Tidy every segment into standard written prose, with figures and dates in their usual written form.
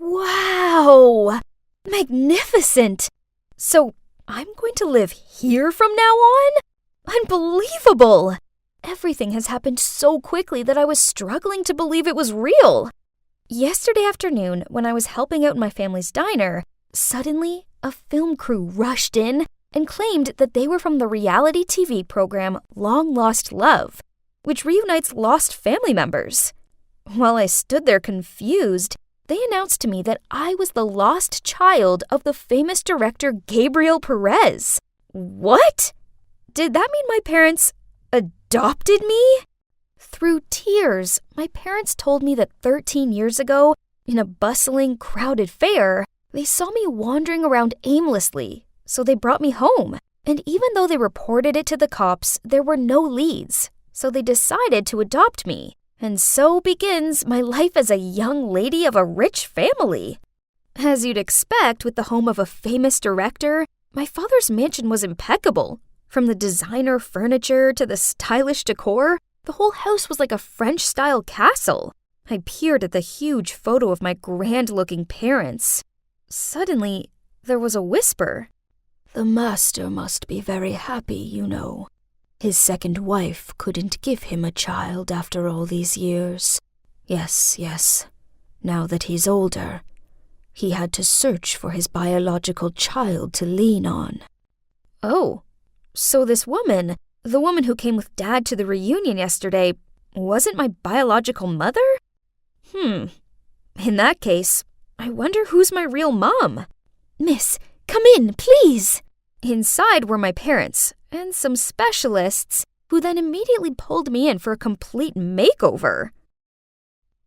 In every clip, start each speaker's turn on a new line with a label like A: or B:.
A: Wow! Magnificent! So, I'm going to live here from now on? Unbelievable! Everything has happened so quickly that I was struggling to believe it was real. Yesterday afternoon, when I was helping out in my family's diner, suddenly a film crew rushed in and claimed that they were from the reality TV program Long Lost Love, which reunites lost family members. While I stood there confused, they announced to me that I was the lost child of the famous director Gabriel Perez. What? Did that mean my parents adopted me? Through tears, my parents told me that 13 years ago, in a bustling, crowded fair, they saw me wandering around aimlessly, so they brought me home. And even though they reported it to the cops, there were no leads, so they decided to adopt me. And so begins my life as a young lady of a rich family. As you'd expect with the home of a famous director, my father's mansion was impeccable. From the designer furniture to the stylish decor, the whole house was like a French-style castle. I peered at the huge photo of my grand-looking parents. Suddenly, there was a whisper.
B: "The master must be very happy, you know. His second wife couldn't give him a child after all these years. Yes. Now that he's older, he had to search for his biological child to lean on."
A: Oh, so this woman, the woman who came with Dad to the reunion yesterday, wasn't my biological mother? In that case, I wonder who's my real mom.
B: "Miss, come in, please."
A: Inside were my parents and some specialists who then immediately pulled me in for a complete makeover.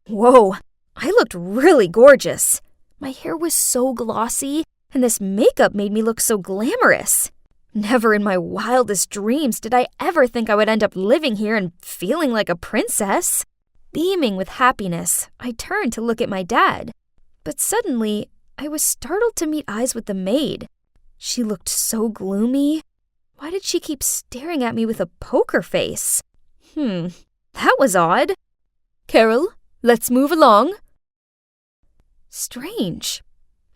A: Whoa, I looked really gorgeous. My hair was so glossy, and this makeup made me look so glamorous. Never in my wildest dreams did I ever think I would end up living here and feeling like a princess. Beaming with happiness, I turned to look at my dad. But suddenly, I was startled to meet eyes with the maid. She looked so gloomy. Why did she keep staring at me with a poker face? That was odd. "Carol, let's move along." Strange.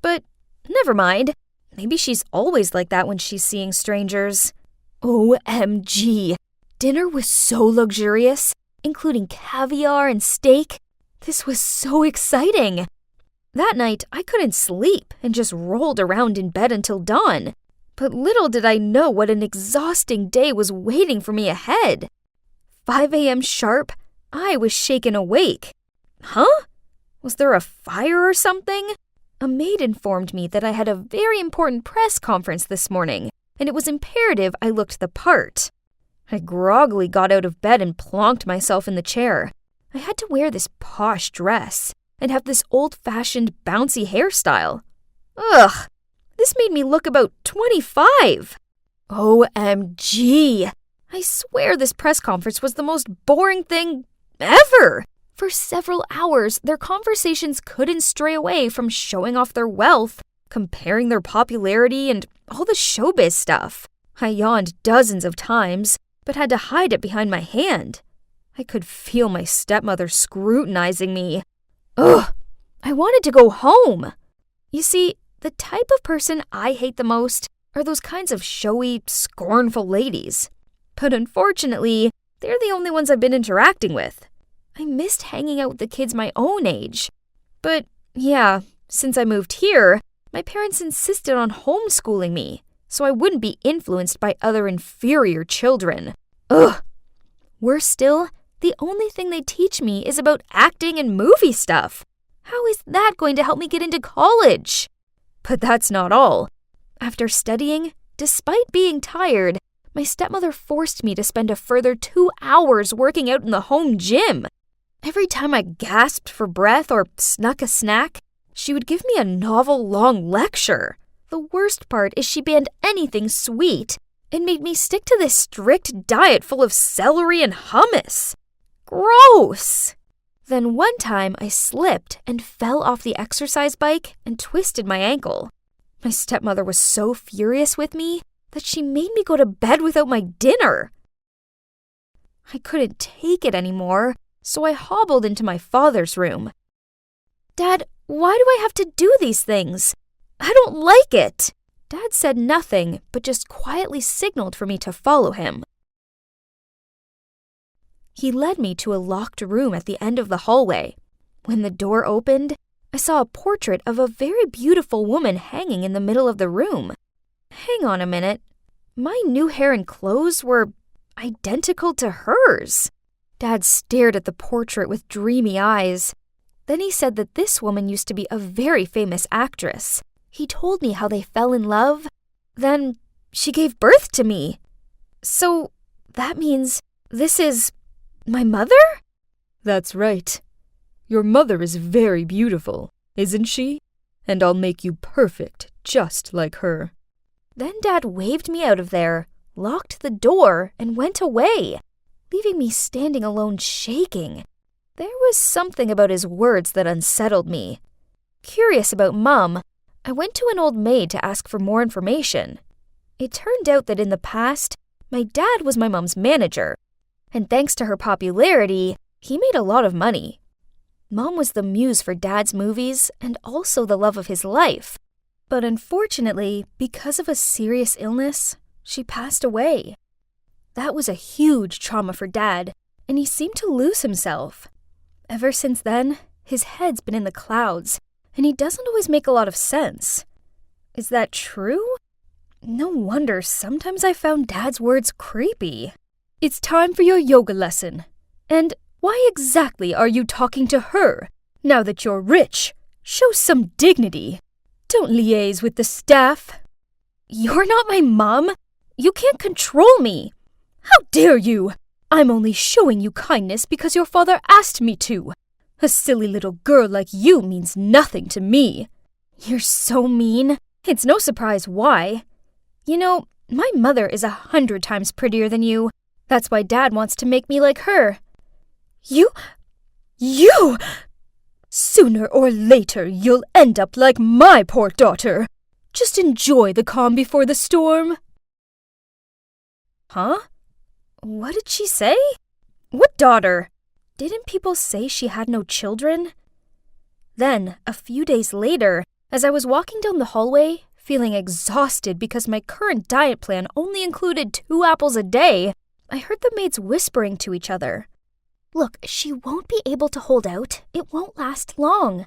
A: But never mind. Maybe she's always like that when she's seeing strangers. OMG. Dinner was so luxurious, including caviar and steak. This was so exciting. That night, I couldn't sleep and just rolled around in bed until dawn. But little did I know what an exhausting day was waiting for me ahead. 5 a.m. sharp, I was shaken awake. Huh? Was there a fire or something? A maid informed me that I had a very important press conference this morning, and it was imperative I looked the part. I groggily got out of bed and plonked myself in the chair. I had to wear this posh dress and have this old-fashioned bouncy hairstyle. Ugh, this made me look about 25. OMG! I swear this press conference was the most boring thing ever. For several hours, their conversations couldn't stray away from showing off their wealth, comparing their popularity, and all the showbiz stuff. I yawned dozens of times, but had to hide it behind my hand. I could feel my stepmother scrutinizing me. Ugh! I wanted to go home. You see, the type of person I hate the most are those kinds of showy, scornful ladies. But unfortunately, they're the only ones I've been interacting with. I missed hanging out with the kids my own age. But yeah, since I moved here, my parents insisted on homeschooling me, so I wouldn't be influenced by other inferior children. Ugh! Worse still, the only thing they teach me is about acting and movie stuff. How is that going to help me get into college? But that's not all. After studying, despite being tired, my stepmother forced me to spend a further 2 hours working out in the home gym. Every time I gasped for breath or snuck a snack, she would give me a novel-long lecture. The worst part is she banned anything sweet and made me stick to this strict diet full of celery and hummus. Gross! Then one time I slipped and fell off the exercise bike and twisted my ankle. My stepmother was so furious with me that she made me go to bed without my dinner. I couldn't take it anymore, so I hobbled into my father's room. "Dad, Why do I have to do these things? I don't like it. Dad said nothing, but just quietly signaled for me to follow him. He led me to a locked room at the end of the hallway. When the door opened, I saw a portrait of a very beautiful woman hanging in the middle of the room. Hang on a minute. My new hair and clothes were identical to hers. Dad stared at the portrait with dreamy eyes. Then he said that this woman used to be a very famous actress. He told me how they fell in love. Then she gave birth to me. So that means this is my mother?
C: That's right. Your mother is very beautiful, isn't she? And I'll make you perfect, just like her.
A: Then Dad waved me out of there, locked the door, and went away, leaving me standing alone shaking. There was something about his words that unsettled me. Curious about Mum, I went to an old maid to ask for more information. It turned out that in the past, my dad was my mum's manager, and thanks to her popularity, he made a lot of money. Mom was the muse for Dad's movies and also the love of his life. But unfortunately, because of a serious illness, she passed away. That was a huge trauma for Dad, and he seemed to lose himself. Ever since then, his head's been in the clouds, and he doesn't always make a lot of sense. Is that true? No wonder sometimes I found Dad's words creepy. It's time for your yoga lesson. And why exactly are you talking to her? Now that you're rich, show some dignity. Don't liaise with the staff. You're not my mom. You can't control me. How dare you? I'm only showing you kindness because your father asked me to. A silly little girl like you means nothing to me. You're so mean. It's no surprise why. You know, my mother is 100 times prettier than you. That's why Dad wants to make me like her. You! Sooner or later, you'll end up like my poor daughter. Just enjoy the calm before the storm. Huh? What did she say? What daughter? Didn't people say she had no children? Then, a few days later, as I was walking down the hallway, feeling exhausted because my current diet plan only included 2 apples a day, I heard the maids whispering to each other. Look, she won't be able to hold out. It won't last long.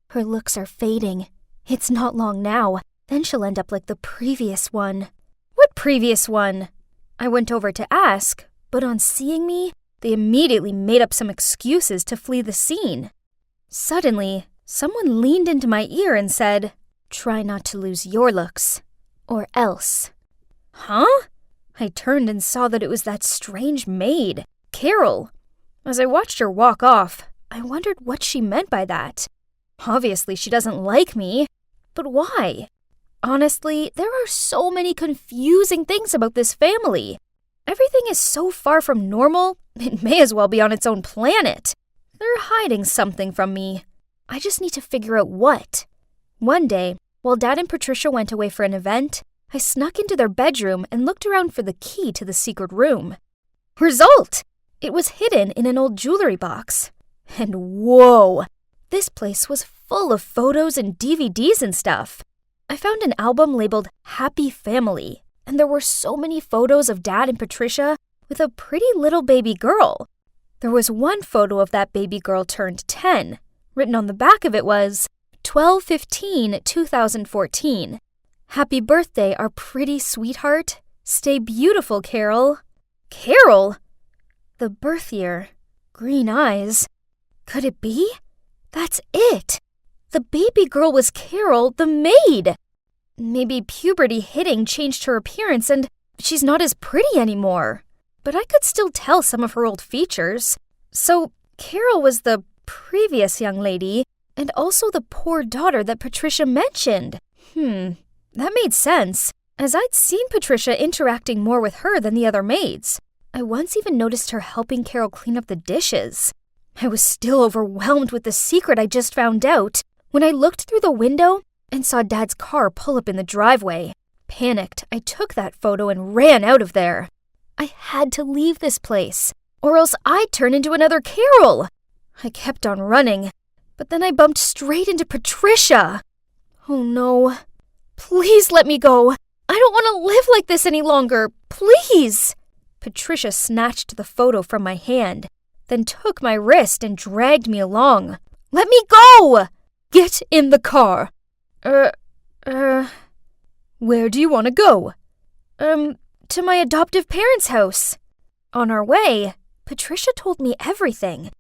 A: Her looks are fading. It's not long now. Then she'll end up like the previous one. What previous one? I went over to ask, but on seeing me, they immediately made up some excuses to flee the scene. Suddenly, someone leaned into my ear and said, "Try not to lose your looks, or else." Huh? I turned and saw that it was that strange maid, Carol. As I watched her walk off, I wondered what she meant by that. Obviously, she doesn't like me, but why? Honestly, there are so many confusing things about this family. Everything is so far from normal, it may as well be on its own planet. They're hiding something from me. I just need to figure out what. One day, while Dad and Patricia went away for an event, I snuck into their bedroom and looked around for the key to the secret room. Result! It was hidden in an old jewelry box. And whoa! This place was full of photos and DVDs and stuff. I found an album labeled Happy Family, and there were so many photos of Dad and Patricia with a pretty little baby girl. There was one photo of that baby girl turned 10. Written on the back of it was 12/15/2014. Happy birthday, our pretty sweetheart. Stay beautiful, Carol. Carol? The birth year. Green eyes. Could it be? That's it. The baby girl was Carol, the maid. Maybe puberty hitting changed her appearance and she's not as pretty anymore. But I could still tell some of her old features. So Carol was the previous young lady and also the poor daughter that Patricia mentioned. That made sense, as I'd seen Patricia interacting more with her than the other maids. I once even noticed her helping Carol clean up the dishes. I was still overwhelmed with the secret I just found out when I looked through the window and saw Dad's car pull up in the driveway. Panicked, I took that photo and ran out of there. I had to leave this place, or else I'd turn into another Carol. I kept on running, But then I bumped straight into Patricia. Oh no. Please let me go. I don't want to live like this any longer. Please. Patricia snatched the photo from my hand, then took my wrist and dragged me along. Let me go!
C: Get in the car. Where do you want to go?
A: To my adoptive parents' house. On our way, Patricia told me everything.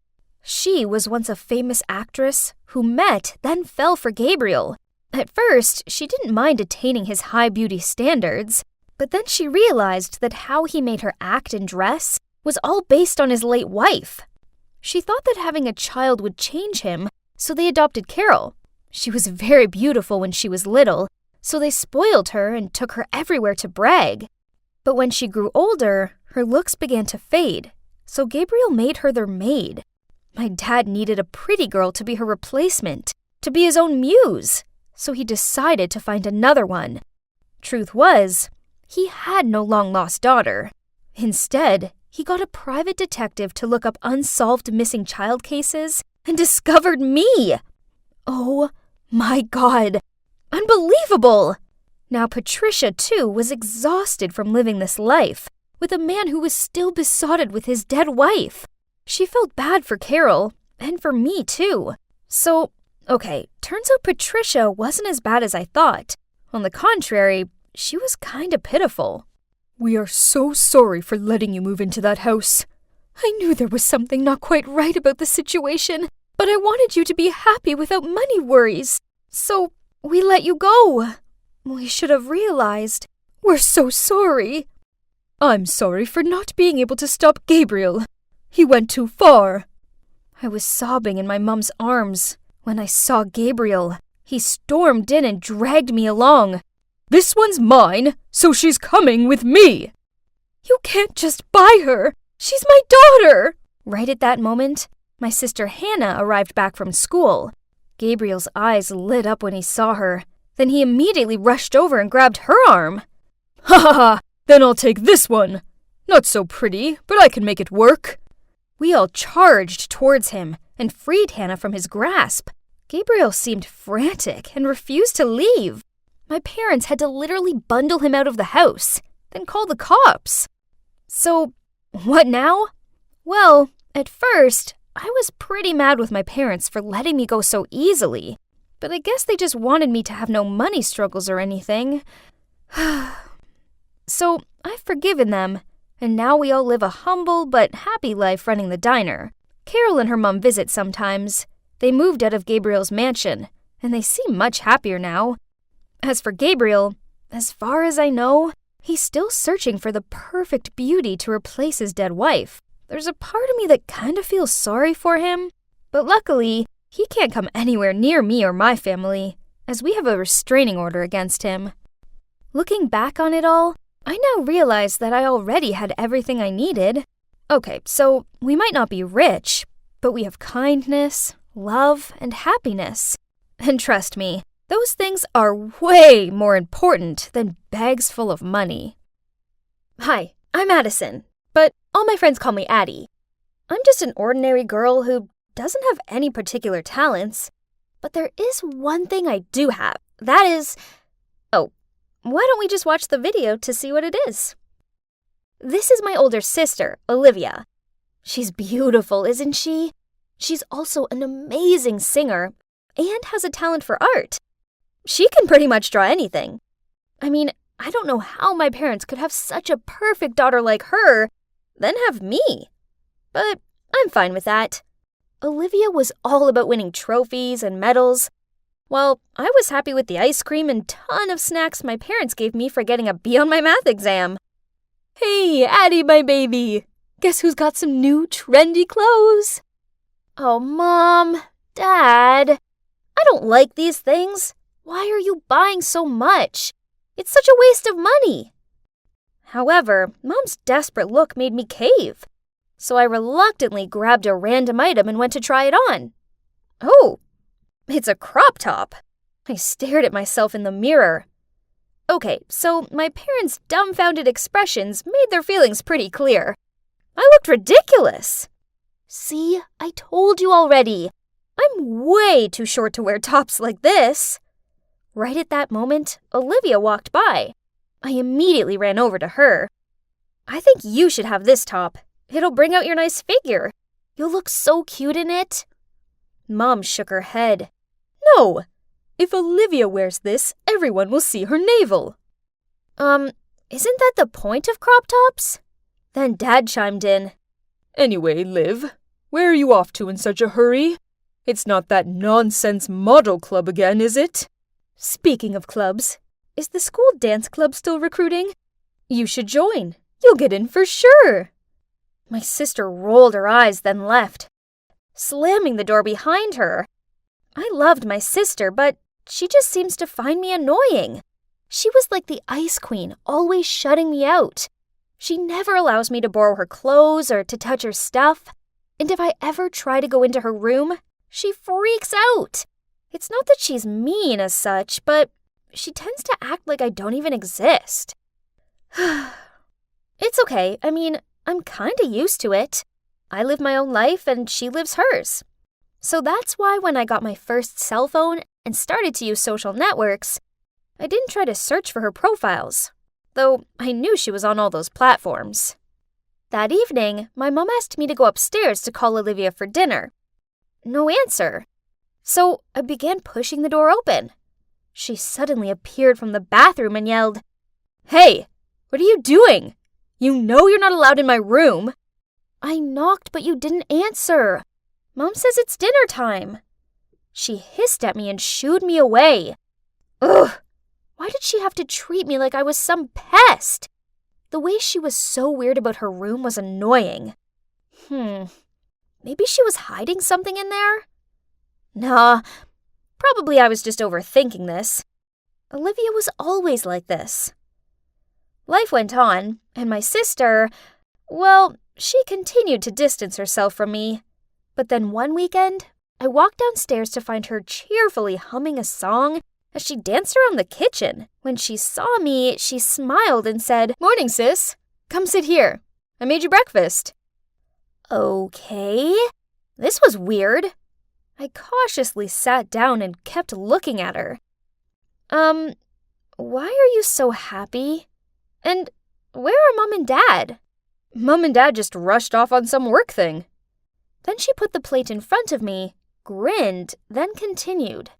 A: She was once a famous actress who met, then fell for Gabriel. At first, she didn't mind attaining his high beauty standards, but then she realized that how he made her act and dress was all based on his late wife. She thought that having a child would change him, so they adopted Carol. She was very beautiful when she was little, so they spoiled her and took her everywhere to brag. But when she grew older, her looks began to fade, so Gabriel made her their maid. My dad needed a pretty girl to be her replacement, to be his own muse, so he decided to find another one. Truth was, he had no long-lost daughter. Instead, he got a private detective to look up unsolved missing child cases and discovered me. Oh my God! Unbelievable! Now Patricia, too, was exhausted from living this life, with a man who was still besotted with his dead wife. She felt bad for Carol, and for me, too. So, okay, turns out Patricia wasn't as bad as I thought. On the contrary, she was kinda pitiful.
C: We are so sorry for letting you move into that house. I knew there was something not quite right about the situation, but I wanted you to be happy without money worries.
A: So, we let you go. We should have realized.
C: We're so sorry. I'm sorry for not being able to stop Gabriel. He went too far.
A: I was sobbing in my mum's arms when I saw Gabriel. He stormed in and dragged me along.
C: This one's mine, so she's coming with me.
A: You can't just buy her. She's my daughter. Right at that moment, my sister Hannah arrived back from school. Gabriel's eyes lit up when he saw her. Then he immediately rushed over and grabbed her arm.
C: Ha ha ha! Then I'll take this one. Not so pretty, but I can make it work.
A: We all charged towards him and freed Hannah from his grasp. Gabriel seemed frantic and refused to leave. My parents had to literally bundle him out of the house, then call the cops. So, what now? Well, at first, I was pretty mad with my parents for letting me go so easily. But I guess they just wanted me to have no money struggles or anything. So, I've forgiven them, and now we all live a humble but happy life running the diner. Carol and her mom visit sometimes. They moved out of Gabriel's mansion, and they seem much happier now. As for Gabriel, as far as I know, he's still searching for the perfect beauty to replace his dead wife. There's a part of me that kind of feels sorry for him, but luckily, he can't come anywhere near me or my family, as we have a restraining order against him. Looking back on it all, I now realize that I already had everything I needed. Okay, so we might not be rich, but we have kindness, love, and happiness. And trust me, those things are way more important than bags full of money. Hi, I'm Addison, but all my friends call me Addie. I'm just an ordinary girl who doesn't have any particular talents, but there is one thing I do have. That is... Oh, why don't we just watch the video to see what it is? This is my older sister, Olivia. She's beautiful, isn't she? She's also an amazing singer and has a talent for art. She can pretty much draw anything. I mean, I don't know how my parents could have such a perfect daughter like her, then have me. But I'm fine with that. Olivia was all about winning trophies and medals, while I was happy with the ice cream and ton of snacks my parents gave me for getting a B on my math exam.
C: Hey, Addie, my baby. Guess who's got some new trendy clothes?
A: Oh, Mom, Dad, I don't like these things. Why are you buying so much? It's such a waste of money. However, Mom's desperate look made me cave, so I reluctantly grabbed a random item and went to try it on. Oh, it's a crop top. I stared at myself in the mirror. Okay, so my parents' dumbfounded expressions made their feelings pretty clear. I looked ridiculous. See, I told you already. I'm way too short to wear tops like this. Right at that moment, Olivia walked by. I immediately ran over to her. I think you should have this top. It'll bring out your nice figure. You'll look so cute in it. Mom shook her head.
C: No. If Olivia wears this, everyone will see her navel.
A: Isn't that the point of crop tops? Then Dad chimed in.
C: Anyway, Liv, where are you off to in such a hurry? It's not that nonsense model club again, is it? Speaking of clubs, is the school dance club still recruiting? You should join. You'll get in for sure.
A: My sister rolled her eyes, then left, slamming the door behind her. I loved my sister, but she just seems to find me annoying. She was like the ice queen, always shutting me out. She never allows me to borrow her clothes or to touch her stuff. And if I ever try to go into her room, she freaks out. It's not that she's mean as such, but she tends to act like I don't even exist. It's okay. I mean, I'm kinda used to it. I live my own life and she lives hers. So that's why when I got my first cell phone and started to use social networks, I didn't try to search for her profiles, though I knew she was on all those platforms. That evening, my mom asked me to go upstairs to call Olivia for dinner. No answer. So I began pushing the door open. She suddenly appeared from the bathroom and yelled, "Hey, what are you doing? You know you're not allowed in my room." I knocked, but you didn't answer. Mom says it's dinner time. She hissed at me and shooed me away. Ugh! Why did she have to treat me like I was some pest? The way she was so weird about her room was annoying. Maybe she was hiding something in there? Nah, probably I was just overthinking this. Olivia was always like this. Life went on, and my sister, well, she continued to distance herself from me. But then one weekend, I walked downstairs to find her cheerfully humming a song as she danced around the kitchen. When she saw me, she smiled and said,
C: "Morning, sis. Come sit here. I made you breakfast."
A: Okay. This was weird. I cautiously sat down and kept looking at her. Why are you so happy? And where are Mom and Dad?
C: Mom and Dad just rushed off on some work thing.
A: Then she put the plate in front of me, grinned, then continued.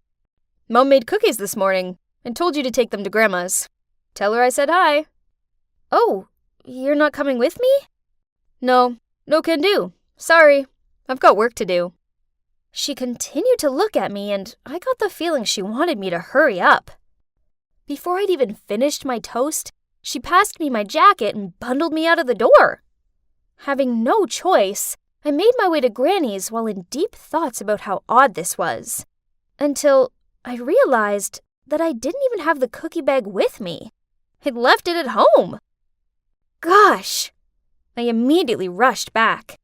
C: Mom made cookies this morning and told you to take them to Grandma's. Tell her I said hi.
A: Oh, you're not coming with me?
C: No can do. Sorry, I've got work to do.
A: She continued to look at me, and I got the feeling she wanted me to hurry up. Before I'd even finished my toast, she passed me my jacket and bundled me out of the door. Having no choice, I made my way to Granny's while in deep thoughts about how odd this was. Until I realized that I didn't even have the cookie bag with me. I'd left it at home. Gosh! I immediately rushed back.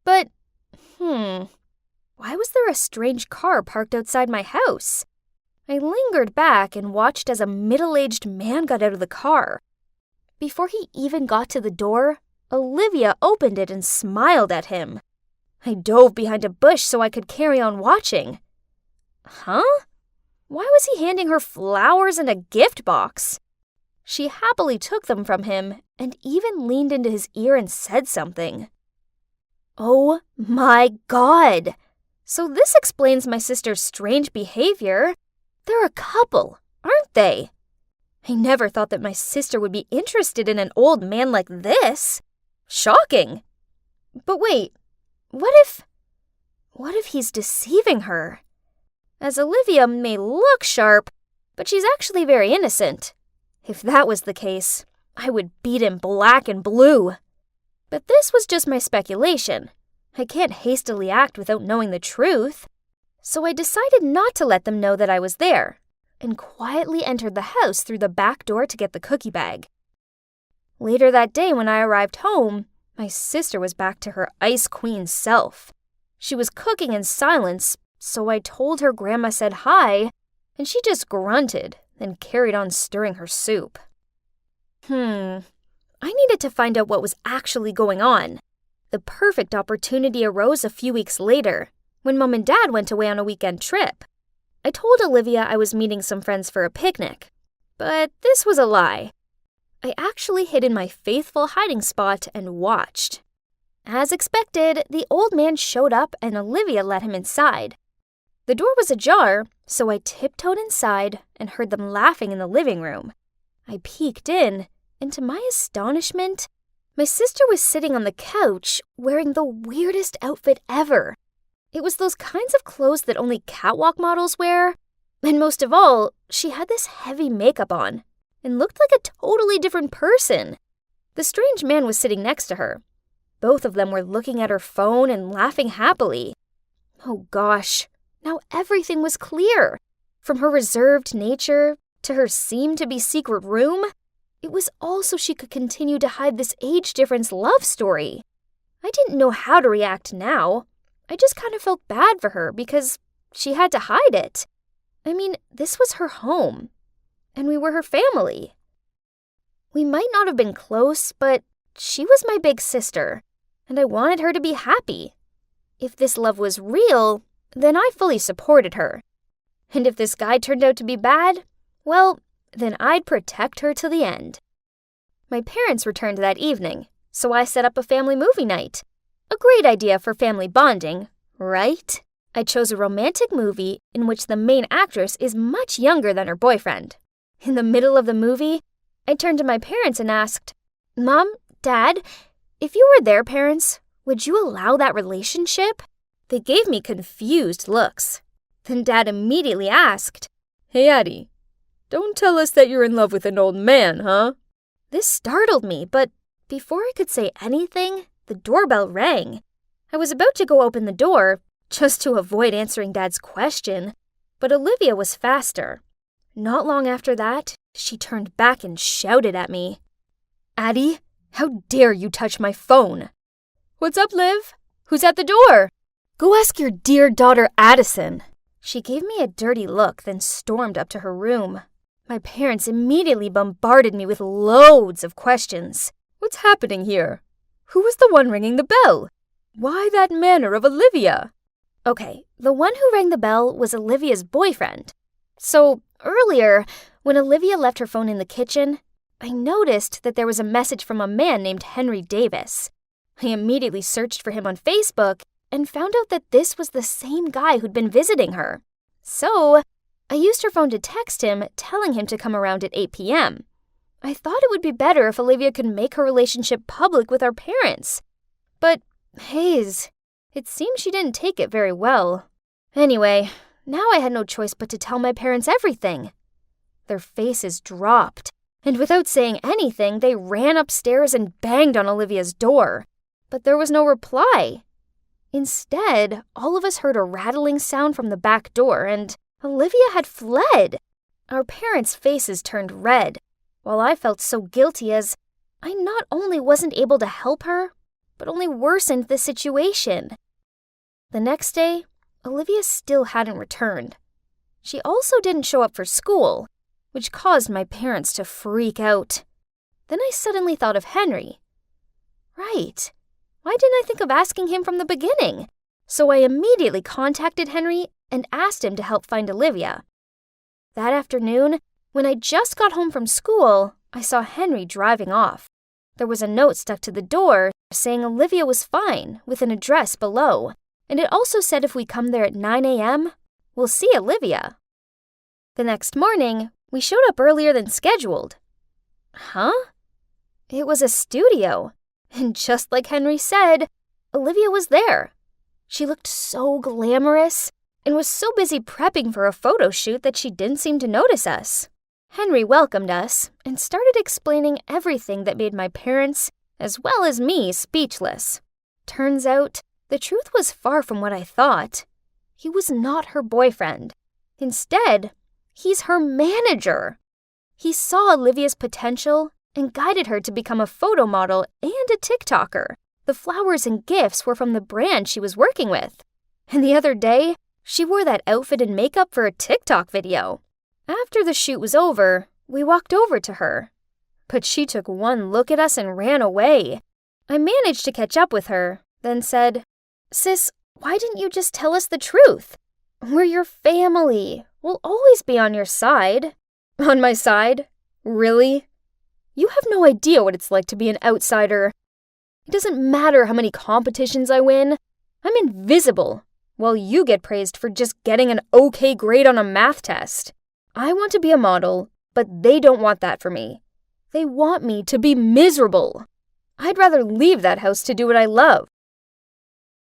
A: But, why was there a strange car parked outside my house? I lingered back and watched as a middle-aged man got out of the car. Before he even got to the door, Olivia opened it and smiled at him. I dove behind a bush so I could carry on watching. Huh? Why was he handing her flowers and a gift box? She happily took them from him and even leaned into his ear and said something. Oh my God! So this explains my sister's strange behavior. They're a couple, aren't they? I never thought that my sister would be interested in an old man like this. Shocking. But wait, what if he's deceiving her? As Olivia may look sharp, but she's actually very innocent. If that was the case, I would beat him black and blue. But this was just my speculation. I can't hastily act without knowing the truth. So I decided not to let them know that I was there, and quietly entered the house through the back door to get the cookie bag. Later that day when I arrived home, my sister was back to her ice queen self. She was cooking in silence, so I told her Grandma said hi, and she just grunted and carried on stirring her soup. I needed to find out what was actually going on. The perfect opportunity arose a few weeks later, when Mom and Dad went away on a weekend trip. I told Olivia I was meeting some friends for a picnic, but this was a lie. I actually hid in my faithful hiding spot and watched. As expected, the old man showed up and Olivia let him inside. The door was ajar, so I tiptoed inside and heard them laughing in the living room. I peeked in, and to my astonishment, my sister was sitting on the couch wearing the weirdest outfit ever. It was those kinds of clothes that only catwalk models wear, and most of all, she had this heavy makeup on and looked like a totally different person. The strange man was sitting next to her. Both of them were looking at her phone and laughing happily. Oh gosh, now everything was clear. From her reserved nature to her seemed-to-be secret room, it was all so she could continue to hide this age difference love story. I didn't know how to react now. I just kind of felt bad for her because she had to hide it. I mean, this was her home, and we were her family. We might not have been close, but she was my big sister, and I wanted her to be happy. If this love was real, then I fully supported her. And if this guy turned out to be bad, well, then I'd protect her to the end. My parents returned that evening, so I set up a family movie night. A great idea for family bonding, right? I chose a romantic movie in which the main actress is much younger than her boyfriend. In the middle of the movie, I turned to my parents and asked, "Mom, Dad, if you were their parents, would you allow that relationship?" They gave me confused looks. Then Dad immediately asked,
C: "Hey, Addie, don't tell us that you're in love with an old man, huh?"
A: This startled me, but before I could say anything, the doorbell rang. I was about to go open the door, just to avoid answering Dad's question, but Olivia was faster. Not long after that, she turned back and shouted at me, "Addie, how dare you touch my phone?"
C: "What's up, Liv? Who's at the door?"
A: "Go ask your dear daughter Addison." She gave me a dirty look, then stormed up to her room. My parents immediately bombarded me with loads of questions.
C: "What's happening here? Who was the one ringing the bell? Why that manner of Olivia?"
A: Okay, the one who rang the bell was Olivia's boyfriend. So, earlier, when Olivia left her phone in the kitchen, I noticed that there was a message from a man named Henry Davis. I immediately searched for him on Facebook and found out that this was the same guy who'd been visiting her. So, I used her phone to text him, telling him to come around at 8 p.m. I thought it would be better if Olivia could make her relationship public with our parents. But, Hayes, it seems she didn't take it very well. Anyway, now I had no choice but to tell my parents everything. Their faces dropped, and without saying anything, they ran upstairs and banged on Olivia's door. But there was no reply. Instead, all of us heard a rattling sound from the back door, and Olivia had fled. Our parents' faces turned red, while I felt so guilty as I not only wasn't able to help her, but only worsened the situation. The next day, Olivia still hadn't returned. She also didn't show up for school, which caused my parents to freak out. Then I suddenly thought of Henry. Right. Why didn't I think of asking him from the beginning? So I immediately contacted Henry and asked him to help find Olivia. That afternoon, when I just got home from school, I saw Henry driving off. There was a note stuck to the door saying Olivia was fine, with an address below, and it also said if we come there at 9 a.m., we'll see Olivia. The next morning, we showed up earlier than scheduled. Huh? It was a studio, and just like Henry said, Olivia was there. She looked so glamorous and was so busy prepping for a photo shoot that she didn't seem to notice us. Henry welcomed us and started explaining everything that made my parents, as well as me, speechless. Turns out, the truth was far from what I thought. He was not her boyfriend. Instead, he's her manager. He saw Olivia's potential and guided her to become a photo model and a TikToker. The flowers and gifts were from the brand she was working with. And the other day, she wore that outfit and makeup for a TikTok video. After the shoot was over, we walked over to her. But she took one look at us and ran away. I managed to catch up with her, then said, "Sis, Why didn't you just tell us the truth? We're your family. We'll always be on your side. On my side? Really? You have no idea what it's like to be an outsider. It doesn't matter how many competitions I win. I'm invisible, while you get praised for just getting an okay grade on a math test. I want to be a model, but they don't want that for me. They want me to be miserable. I'd rather leave that house to do what I love.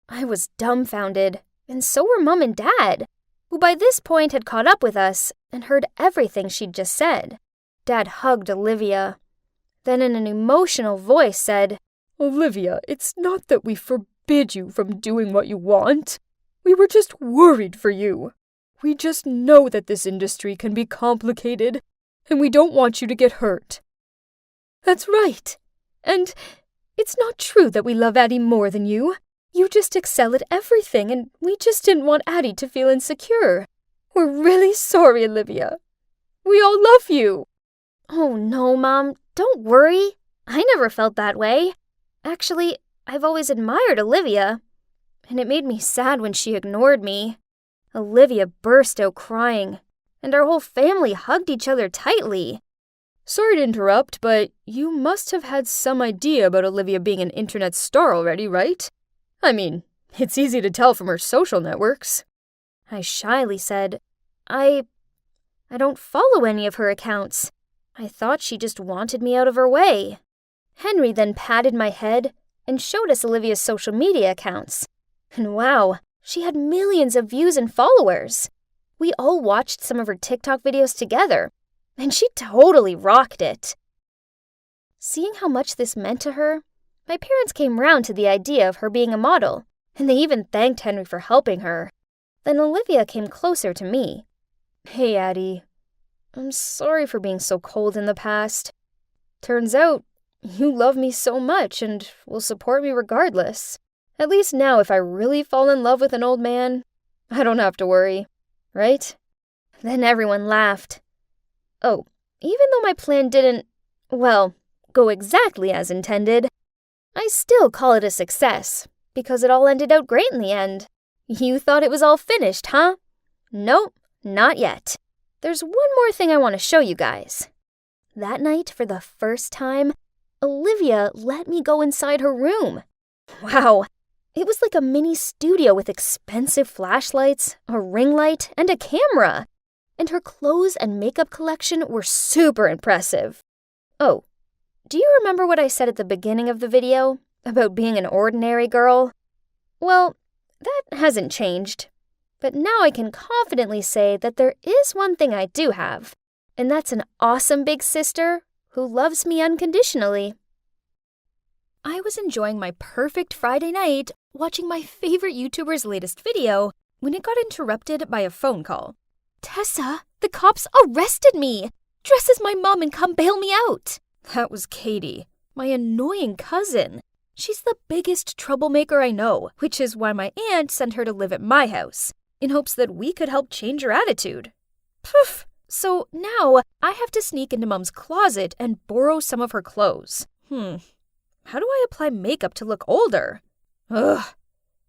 A: I was dumbfounded, and so were Mom and Dad, who by this point had caught up with us and heard everything she'd just said. Dad hugged Olivia, then in an emotional voice said,
C: Olivia, it's not that we forbid you from doing what you want. We were just worried for you. We just know that this industry can be complicated, and we don't want you to get hurt. That's right. And it's not true that we love Addie more than you. You just excel at everything, and we just didn't want Addie to feel insecure. We're really sorry, Olivia. We all love you.
A: Oh no, Mom, don't worry. I never felt that way. Actually, I've always admired Olivia, and it made me sad when she ignored me. Olivia burst out crying, and our whole family hugged each other tightly.
C: Sorry to interrupt, but you must have had some idea about Olivia being an internet star already, right? I mean, it's easy to tell from her social networks.
A: I shyly said, I don't follow any of her accounts. I thought she just wanted me out of her way. Henry then patted my head and showed us Olivia's social media accounts. And wow, she had millions of views and followers. We all watched some of her TikTok videos together, and she totally rocked it. Seeing how much this meant to her, my parents came round to the idea of her being a model, and they even thanked Henry for helping her. Then Olivia came closer to me.
C: Hey, Addie. I'm sorry for being so cold in the past. Turns out, you love me so much and will support me regardless. At least now if I really fall in love with an old man, I don't have to worry, right?
A: Then everyone laughed. Oh, even though my plan didn't, go exactly as intended, I still call it a success, because it all ended out great in the end. You thought it was all finished, huh? Nope, not yet. There's one more thing I want to show you guys. That night, for the first time, Olivia let me go inside her room. Wow, it was like a mini studio with expensive flashlights, a ring light, and a camera. And her clothes and makeup collection were super impressive. Oh, do you remember what I said at the beginning of the video about being an ordinary girl? Well, that hasn't changed. But now I can confidently say that there is one thing I do have, and that's an awesome big sister who loves me unconditionally. I was enjoying my perfect Friday night watching my favorite YouTuber's latest video when it got interrupted by a phone call. Tessa, the cops arrested me! Dress as my mom and come bail me out!
C: That was Katie, my annoying cousin. She's the biggest troublemaker I know, which is why my aunt sent her to live at my house, in hopes that we could help change her attitude. Poof! So now I have to sneak into Mom's closet and borrow some of her clothes. How do I apply makeup to look older? Ugh,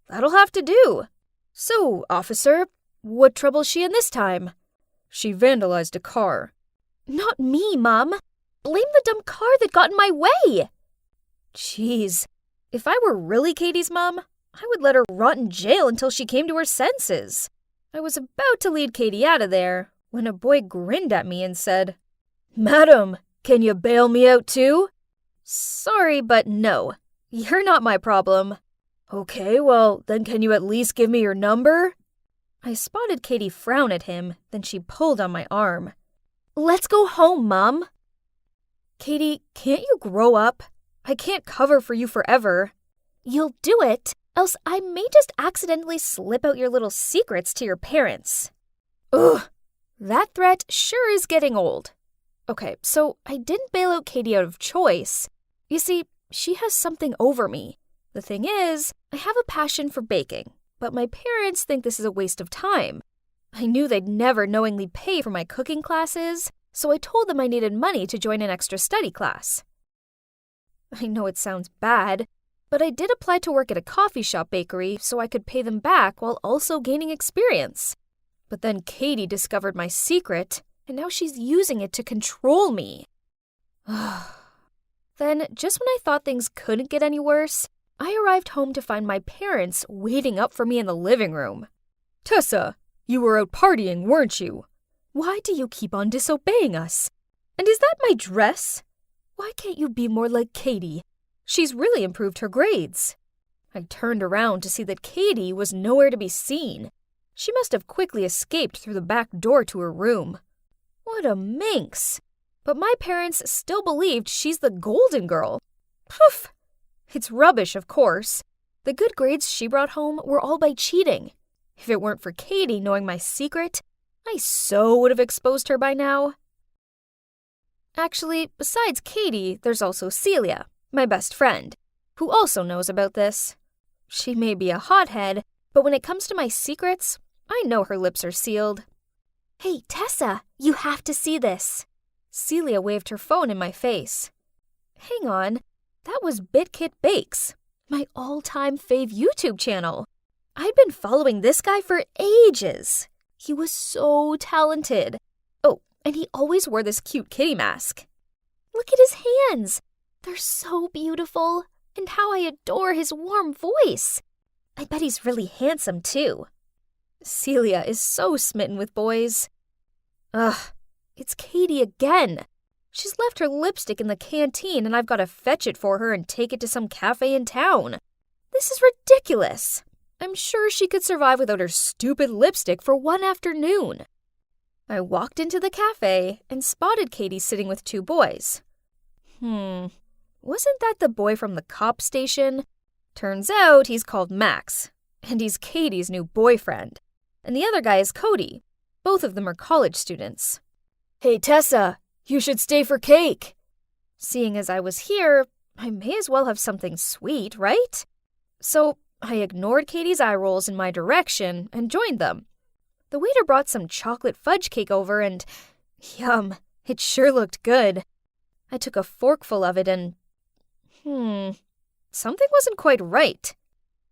C: that'll have to do. So, officer, what trouble's she in this time? She vandalized a car.
A: Not me, Mom. Blame the dumb car that got in my way.
C: Jeez, if I were really Katie's mom, I would let her rot in jail until she came to her senses. I was about to lead Katie out of there when a boy grinned at me and said, Madam, can you bail me out too? Sorry, but no. You're not my problem. Okay, well, then can you at least give me your number? I spotted Katie frown at him, then she pulled on my arm.
A: Let's go home, Mom.
C: Katie, can't you grow up? I can't cover for you forever.
A: You'll do it, else I may just accidentally slip out your little secrets to your parents.
C: Ugh, that threat sure is getting old. Okay, so I didn't bail out Katie out of choice. You see, she has something over me. The thing is, I have a passion for baking, but my parents think this is a waste of time. I knew they'd never knowingly pay for my cooking classes, so I told them I needed money to join an extra study class. I know it sounds bad,
A: but I did apply to work at a coffee shop bakery so I could pay them back while also gaining experience. But then Katie discovered my secret, and now she's using it to control me. Then, just when I thought things couldn't get any worse, I arrived home to find my parents waiting up for me in the living room.
C: Tessa, you were out partying, weren't you?
A: Why do you keep on disobeying us? And is that my dress? Why can't you be more like Katie? She's really improved her grades. I turned around to see that Katie was nowhere to be seen. She must have quickly escaped through the back door to her room. What a minx! But my parents still believed she's the golden girl. Poof! It's rubbish, of course. The good grades she brought home were all by cheating. If it weren't for Katie knowing my secret, I so would have exposed her by now. Actually, besides Katie, there's also Celia, my best friend, who also knows about this. She may be a hothead, but when it comes to my secrets, I know her lips are sealed. Hey, Tessa, you have to see this. Celia waved her phone in my face. Hang on, that was BitKit Bakes, my all-time fave YouTube channel. I'd been following this guy for ages. He was so talented. Oh, and he always wore this cute kitty mask. Look at his hands. They're so beautiful. And how I adore his warm voice. I bet he's really handsome, too. Celia is so smitten with boys. Ugh, it's Katie again. She's left her lipstick in the canteen and I've got to fetch it for her and take it to some cafe in town. This is ridiculous. I'm sure she could survive without her stupid lipstick for one afternoon. I walked into the cafe and spotted Katie sitting with two boys. Wasn't that the boy from the cop station? Turns out he's called Max, and he's Katie's new boyfriend. And the other guy is Cody. Both of them are college students. Hey, Tessa, you should stay for cake. Seeing as I was here, I may as well have something sweet, right? So I ignored Katie's eye rolls in my direction and joined them. The waiter brought some chocolate fudge cake over and, yum, it sure looked good. I took a forkful of it and, something wasn't quite right.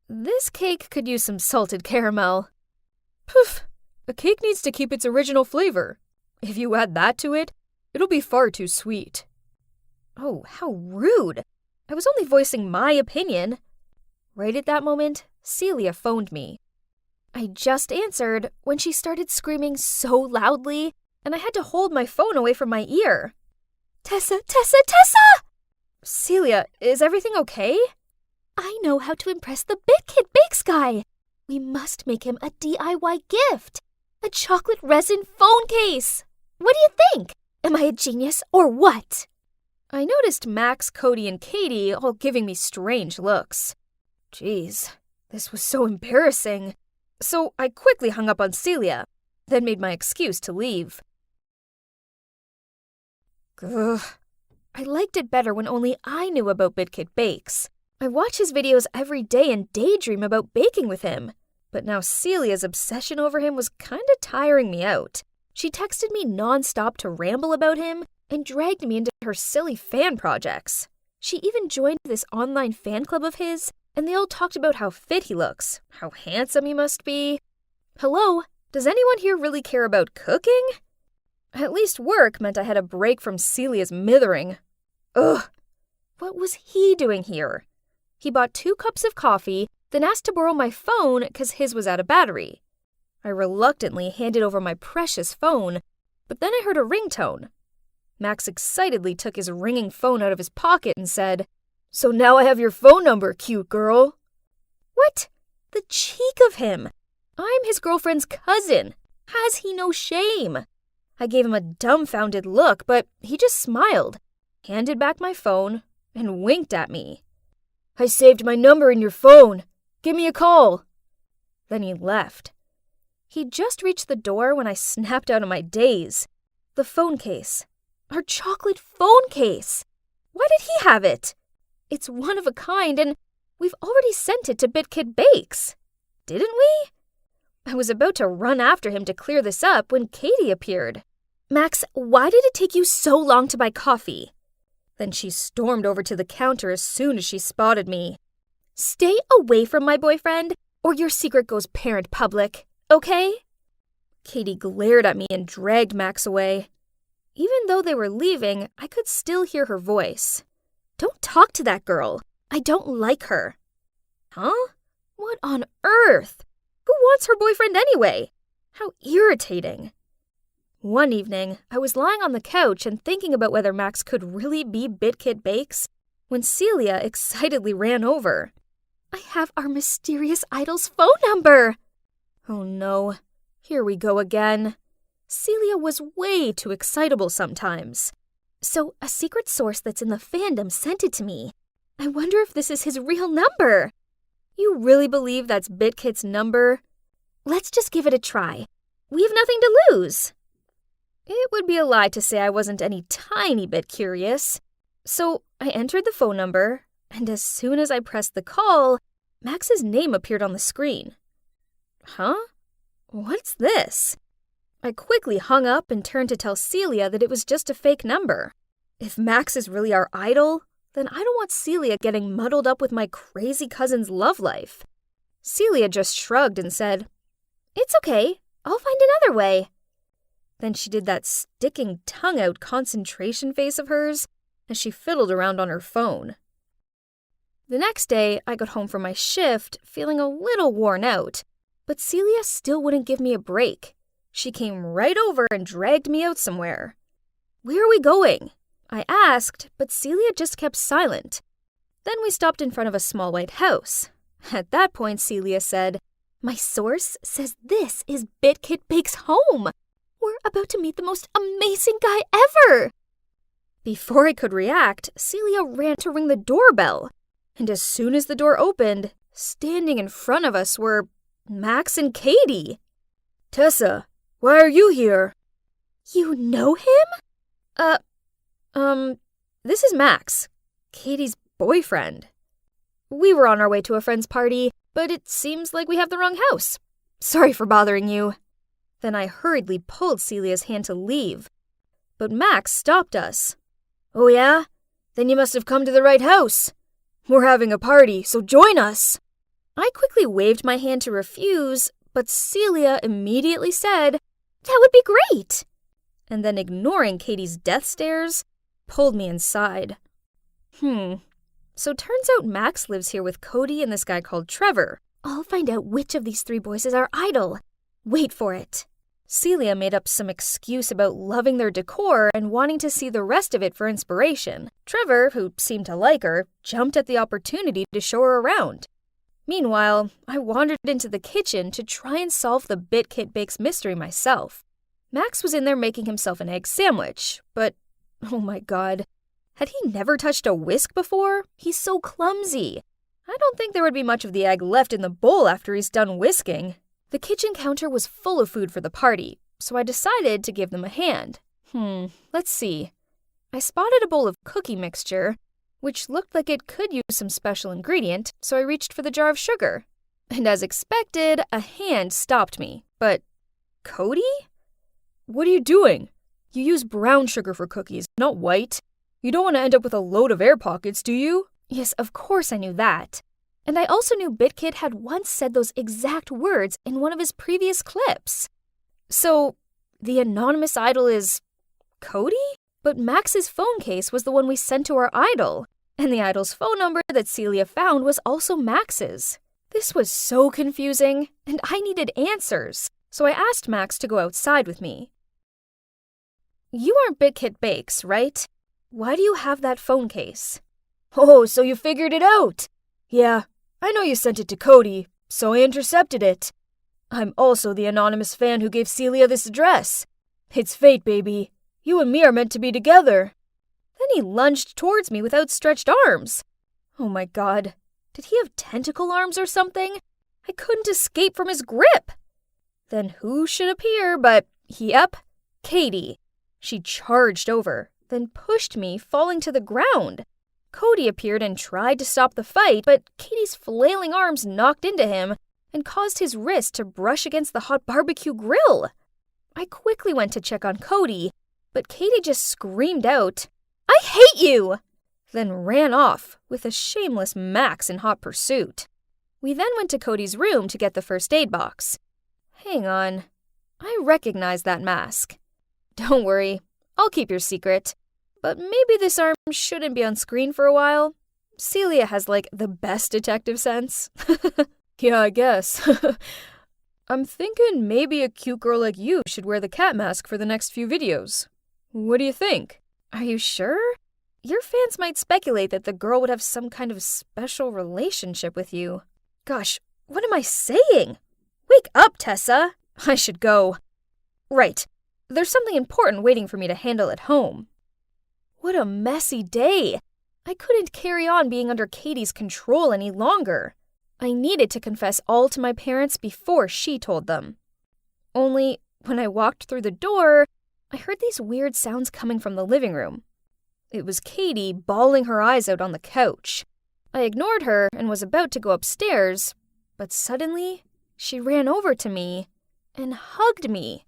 A: This cake could use some salted caramel.
C: Poof! A cake needs to keep its original flavor. If you add that to it, it'll be far too sweet.
A: Oh, how rude! I was only voicing my opinion. Right at that moment, Celia phoned me. I just answered when she started screaming so loudly, and I had to hold my phone away from my ear. Tessa! Celia, is everything okay? I know how to impress the BitKit Bakes guy. We must make him a DIY gift. A chocolate resin phone case. What do you think? Am I a genius or what? I noticed Max, Cody, and Katie all giving me strange looks. Jeez, this was so embarrassing. So I quickly hung up on Celia, then made my excuse to leave. Ugh. I liked it better when only I knew about BitKit Bakes. I watch his videos every day and daydream about baking with him. But now Celia's obsession over him was kinda tiring me out. She texted me nonstop to ramble about him and dragged me into her silly fan projects. She even joined this online fan club of his, and they all talked about how fit he looks, how handsome he must be. Hello, does anyone here really care about cooking? At least work meant I had a break from Celia's mithering. Ugh, what was he doing here? He bought 2 cups of coffee, then asked to borrow my phone because his was out of battery. I reluctantly handed over my precious phone, but then I heard a ringtone. Max excitedly took his ringing phone out of his pocket and said, "So now I have your phone number, cute girl." What? The cheek of him! I'm his girlfriend's cousin. Has he no shame? I gave him a dumbfounded look, but he just smiled, handed back my phone, and winked at me. "I saved my number in your phone. Give me a call." Then he left. He'd just reached the door when I snapped out of my daze. The phone case. Our chocolate phone case. Why did he have it? It's one of a kind, and we've already sent it to BitKit Bakes. Didn't we? I was about to run after him to clear this up when Katie appeared. "Max, why did it take you so long to buy coffee?" Then she stormed over to the counter as soon as she spotted me. Stay away from my boyfriend, or your secret goes parent public, okay? Katie glared at me and dragged Max away. Even though they were leaving, I could still hear her voice. Don't talk to that girl. I don't like her. Huh? What on earth? Who wants her boyfriend anyway? How irritating. One evening, I was lying on the couch and thinking about whether Max could really be BitKit Bakes when Celia excitedly ran over. I have our mysterious idol's phone number! Oh no, here we go again. Celia was way too excitable sometimes. So a secret source that's in the fandom sent it to me. I wonder if this is his real number. You really believe that's BitKit's number? Let's just give it a try. We have nothing to lose. It would be a lie to say I wasn't any tiny bit curious. So I entered the phone number, and as soon as I pressed the call, Max's name appeared on the screen. Huh? What's this? I quickly hung up and turned to tell Celia that it was just a fake number. If Max is really our idol, then I don't want Celia getting muddled up with my crazy cousin's love life. Celia just shrugged and said, "It's okay. I'll find another way." Then she did that sticking tongue-out concentration face of hers as she fiddled around on her phone. The next day, I got home from my shift feeling a little worn out, but Celia still wouldn't give me a break. She came right over and dragged me out somewhere. "Where are we going?" I asked, but Celia just kept silent. Then we stopped in front of a small white house. At that point, Celia said, "My source says this is BitKit Bake's home. We're about to meet the most amazing guy ever." Before I could react, Celia ran to ring the doorbell. And as soon as the door opened, standing in front of us were Max and Katie. "Tessa, why are you here?" "You know him?" This is Max, Katie's boyfriend. We were on our way to a friend's party, but it seems like we have the wrong house. Sorry for bothering you." Then I hurriedly pulled Celia's hand to leave. But Max stopped us. "Oh yeah? Then you must have come to the right house. We're having a party, so join us." I quickly waved my hand to refuse, but Celia immediately said, "That would be great." And then, ignoring Katie's death stares, pulled me inside. So turns out Max lives here with Cody and this guy called Trevor. I'll find out which of these three boys is our idol. Wait for it. Celia made up some excuse about loving their decor and wanting to see the rest of it for inspiration. Trevor, who seemed to like her, jumped at the opportunity to show her around. Meanwhile, I wandered into the kitchen to try and solve the BitKit Bakes mystery myself. Max was in there making himself an egg sandwich, but, oh my god, had he never touched a whisk before? He's so clumsy. I don't think there would be much of the egg left in the bowl after he's done whisking. The kitchen counter was full of food for the party, so I decided to give them a hand. Let's see. I spotted a bowl of cookie mixture, which looked like it could use some special ingredient, so I reached for the jar of sugar. And as expected, a hand stopped me. But, Cody? What are you doing? You use brown sugar for cookies, not white. You don't want to end up with a load of air pockets, do you? Yes, of course I knew that. And I also knew BitKit had once said those exact words in one of his previous clips. So, the anonymous idol is Cody? But Max's phone case was the one we sent to our idol, and the idol's phone number that Celia found was also Max's. This was so confusing, and I needed answers, so I asked Max to go outside with me. "You aren't BitKit Bakes, right? Why do you have that phone case?" "Oh, so you figured it out? Yeah, I know you sent it to Cody, so I intercepted it. I'm also the anonymous fan who gave Celia this address. It's fate, baby. You and me are meant to be together." Then he lunged towards me with outstretched arms. Oh my god, did he have tentacle arms or something? I couldn't escape from his grip. Then who should appear but, yep, Katie. She charged over, then pushed me, falling to the ground. Cody appeared and tried to stop the fight, but Katie's flailing arms knocked into him and caused his wrist to brush against the hot barbecue grill. I quickly went to check on Cody, but Katie just screamed out, "I hate you!" then ran off with a shameless Max in hot pursuit. We then went to Cody's room to get the first aid box. Hang on, I recognize that mask. Don't worry, I'll keep your secret. But maybe this arm shouldn't be on screen for a while. Celia has, the best detective sense. Yeah, I guess. I'm thinking maybe a cute girl like you should wear the cat mask for the next few videos. What do you think? Are you sure? Your fans might speculate that the girl would have some kind of special relationship with you. Gosh, what am I saying? Wake up, Tessa! I should go. Right, there's something important waiting for me to handle at home. What a messy day! I couldn't carry on being under Katie's control any longer. I needed to confess all to my parents before she told them. Only, when I walked through the door, I heard these weird sounds coming from the living room. It was Katie bawling her eyes out on the couch. I ignored her and was about to go upstairs, but suddenly, she ran over to me and hugged me.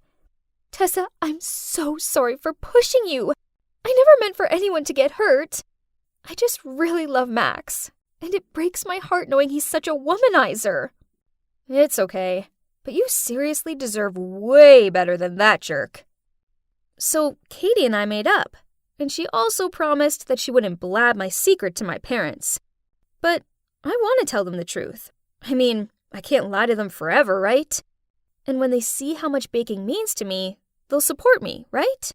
A: Tessa, I'm so sorry for pushing you. I never meant for anyone to get hurt. I just really love Max, and it breaks my heart knowing he's such a womanizer. It's okay, but you seriously deserve way better than that jerk. So Katie and I made up, and she also promised that she wouldn't blab my secret to my parents. But I want to tell them the truth. I mean, I can't lie to them forever, right? And when they see how much baking means to me, they'll support me, right?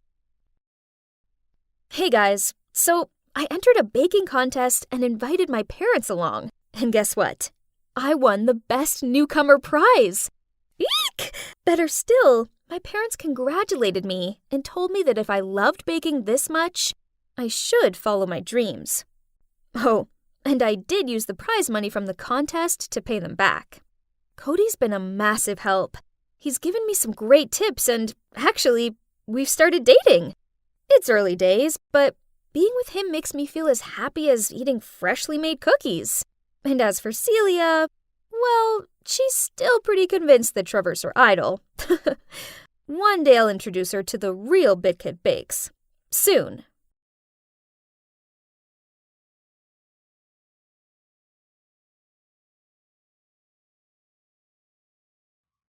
A: Hey guys, so I entered a baking contest and invited my parents along. And guess what? I won the Best Newcomer prize. Eek! Better still, my parents congratulated me and told me that if I loved baking this much, I should follow my dreams. Oh, and I did use the prize money from the contest to pay them back. Cody's been a massive help. He's given me some great tips and, actually, we've started dating. It's early days, but being with him makes me feel as happy as eating freshly made cookies. And as for Celia, well, she's still pretty convinced that Trevor's her idol. One day I'll introduce her to the real BitKit Bakes. Soon.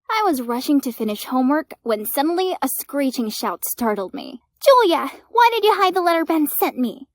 D: I was rushing to finish homework when suddenly a screeching shout startled me. Julia, why did you hide the letter Ben sent me?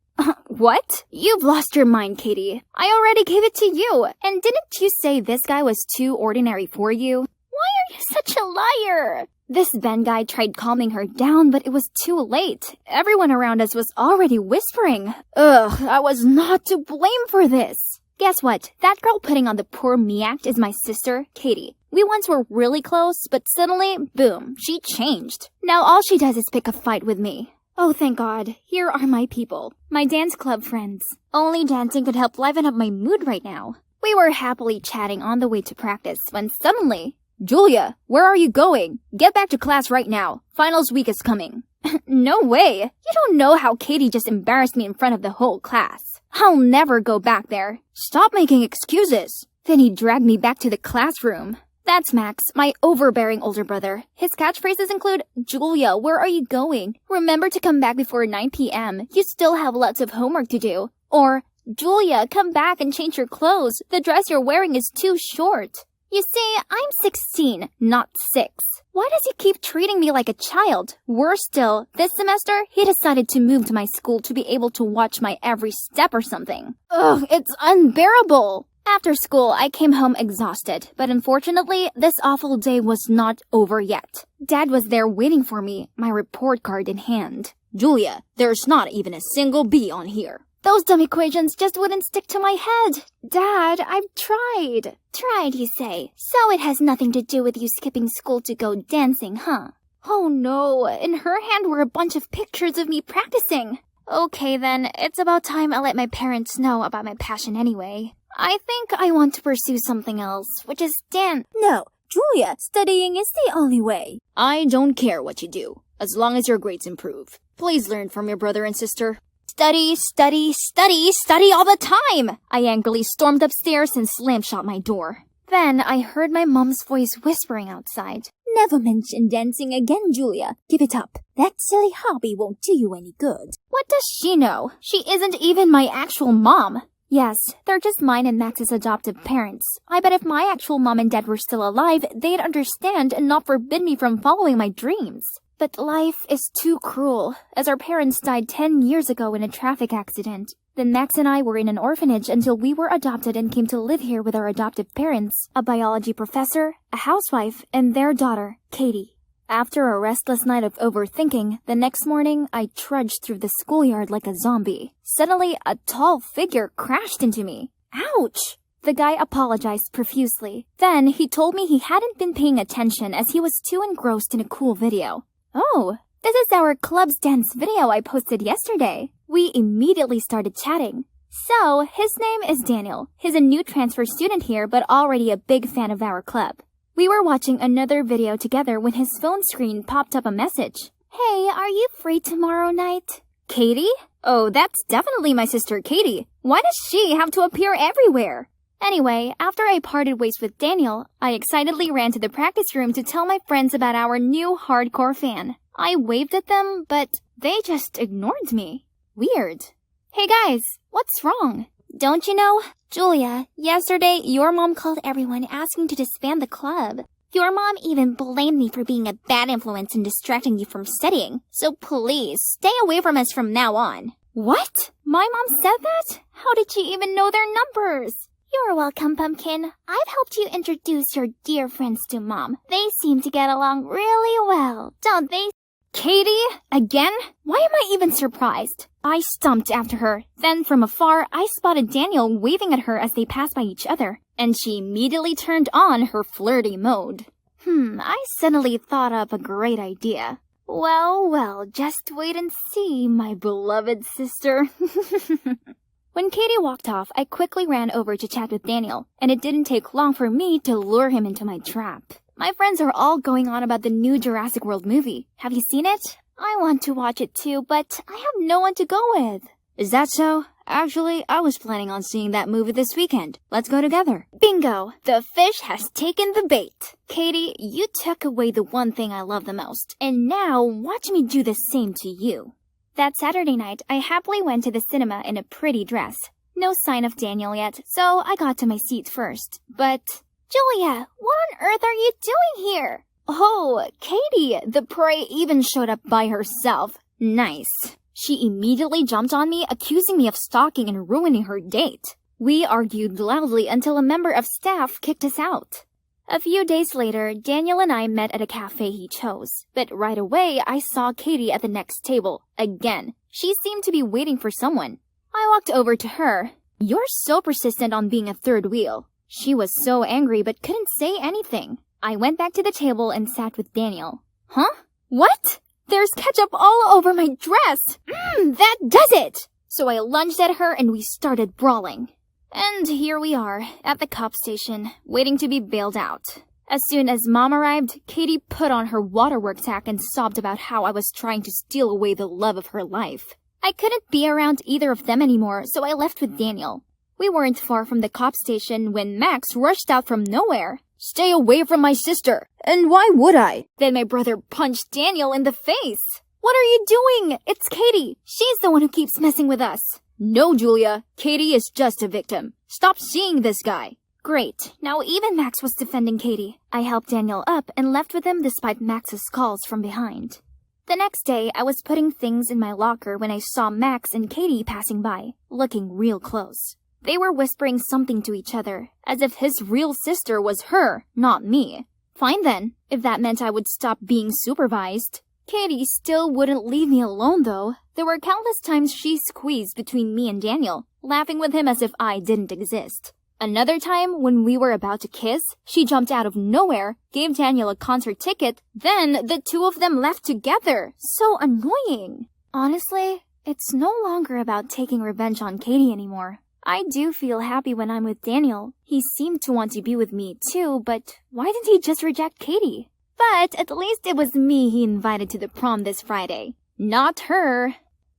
D: What? You've lost your mind, Katie. I already gave it to you. And didn't you say this guy was too ordinary for you? Why are you such a liar? This Ben guy tried calming her down, but it was too late. Everyone around us was already whispering. Ugh, I was not to blame for this. Guess what? That girl putting on the poor me act is my sister, Katie. We once were really close, but suddenly, boom, she changed. Now all she does is pick a fight with me. Oh, thank God. Here are my people. My dance club friends. Only dancing could help liven up my mood right now. We were happily chatting on the way to practice when suddenly, Julia, where are you going? Get back to class right now. Finals week is coming. No way. You don't know how Katie just embarrassed me in front of the whole class. I'll never go back there. Stop making excuses. Then he dragged me back to the classroom. That's Max, my overbearing older brother. His catchphrases include, Julia, where are you going? Remember to come back before 9 p.m. You still have lots of homework to do. Or, Julia, come back and change your clothes. The dress you're wearing is too short. You see, I'm 16, not 6. Why does he keep treating me like a child? Worse still, this semester, he decided to move to my school to be able to watch my every step or something. Ugh, it's unbearable. After school, I came home exhausted, but unfortunately, this awful day was not over yet. Dad was there waiting for me, my report card in hand. Julia, there's not even a single B on here. Those dumb equations just wouldn't stick to my head. Dad, I've tried. Tried, you say? So it has nothing to do with you skipping school to go dancing, huh? Oh no, in her hand were a bunch of pictures of me practicing. Okay then, it's about time I let my parents know about my passion anyway. I think I want to pursue something else, which is dance. No, Julia, studying is the only way. I don't care what you do, as long as your grades improve. Please learn from your brother and sister. Study, study, study, study all the time! I angrily stormed upstairs and slammed shut my door. Then I heard my mom's voice whispering outside. Never mention dancing again, Julia. Give it up. That silly hobby won't do you any good. What does she know? She isn't even my actual mom. Yes, they're just mine and Max's adoptive parents. I bet if my actual mom and dad were still alive, they'd understand and not forbid me from following my dreams. But life is too cruel, as our parents died 10 years ago in a traffic accident. Then Max and I were in an orphanage until we were adopted and came to live here with our adoptive parents, a biology professor, a housewife, and their daughter, Katie. After a restless night of overthinking, the next morning I trudged through the schoolyard like a zombie. Suddenly, a tall figure crashed into me. Ouch! The guy apologized profusely. Then he told me he hadn't been paying attention as he was too engrossed in a cool video. Oh, this is our club's dance video I posted yesterday. We immediately started chatting. So, his name is Daniel. He's a new transfer student here, but already a big fan of our club. We were watching another video together when his phone screen popped up a message. Hey, are you free tomorrow night? Katie? Oh, that's definitely my sister Katie. Why does she have to appear everywhere? Anyway, after I parted ways with Daniel, I excitedly ran to the practice room to tell my friends about our new hardcore fan. I waved at them, but they just ignored me. Weird. Hey guys, what's wrong? Don't you know? Julia, yesterday your mom called everyone asking to disband the club. Your mom even blamed me for being a bad influence and distracting you from studying. So please, stay away from us from now on. What? My mom said that? How did she even know their numbers? You're welcome, Pumpkin. I've helped you introduce your dear friends to Mom. They seem to get along really well, don't they? Katie? Again? Why am I even surprised? I stumped after her. Then from afar, I spotted Daniel waving at her as they passed by each other, and she immediately turned on her flirty mode. I suddenly thought up a great idea. Well, just wait and see, my beloved sister. When Katie walked off, I quickly ran over to chat with Daniel, and it didn't take long for me to lure him into my trap. My friends are all going on about the new Jurassic World movie. Have you seen it? I want to watch it too, but I have no one to go with. Is that so? Actually, I was planning on seeing that movie this weekend. Let's go together. Bingo! The fish has taken the bait. Katie, you took away the one thing I love the most, and now watch me do the same to you. That Saturday night, I happily went to the cinema in a pretty dress. No sign of Daniel yet, so I got to my seat first. But, Julia, what on earth are you doing here? Oh, Katie, the prey even showed up by herself. Nice. She immediately jumped on me, accusing me of stalking and ruining her date. We argued loudly until a member of staff kicked us out. A few days later, Daniel and I met at a cafe he chose. But right away, I saw Katie at the next table. Again. She seemed to be waiting for someone. I walked over to her. You're so persistent on being a third wheel. She was so angry but couldn't say anything. I went back to the table and sat with Daniel. Huh? What? There's ketchup all over my dress! That does it! So I lunged at her and we started brawling. And here we are, at the cop station, waiting to be bailed out. As soon as Mom arrived, Katie put on her waterworks hat and sobbed about how I was trying to steal away the love of her life. I couldn't be around either of them anymore, so I left with Daniel. We weren't far from the cop station when Max rushed out from nowhere. Stay away from my sister! And why would I? Then my brother punched Daniel in the face. What are you doing? It's Katie. She's the one who keeps messing with us. No, Julia. Katie is just a victim. Stop seeing this guy. Great. Now even Max was defending Katie. I helped Daniel up and left with him despite Max's calls from behind. The next day, I was putting things in my locker when I saw Max and Katie passing by, looking real close. They were whispering something to each other, as if his real sister was her, not me. Fine then, if that meant I would stop being supervised. Katie still wouldn't leave me alone though. There were countless times she squeezed between me and Daniel, laughing with him as if I didn't exist. Another time, when we were about to kiss, she jumped out of nowhere, gave Daniel a concert ticket, then the two of them left together. So annoying. Honestly, it's no longer about taking revenge on Katie anymore. I do feel happy when I'm with Daniel. He seemed to want to be with me too, but why didn't he just reject Katie? But at least it was me he invited to the prom this Friday, not her.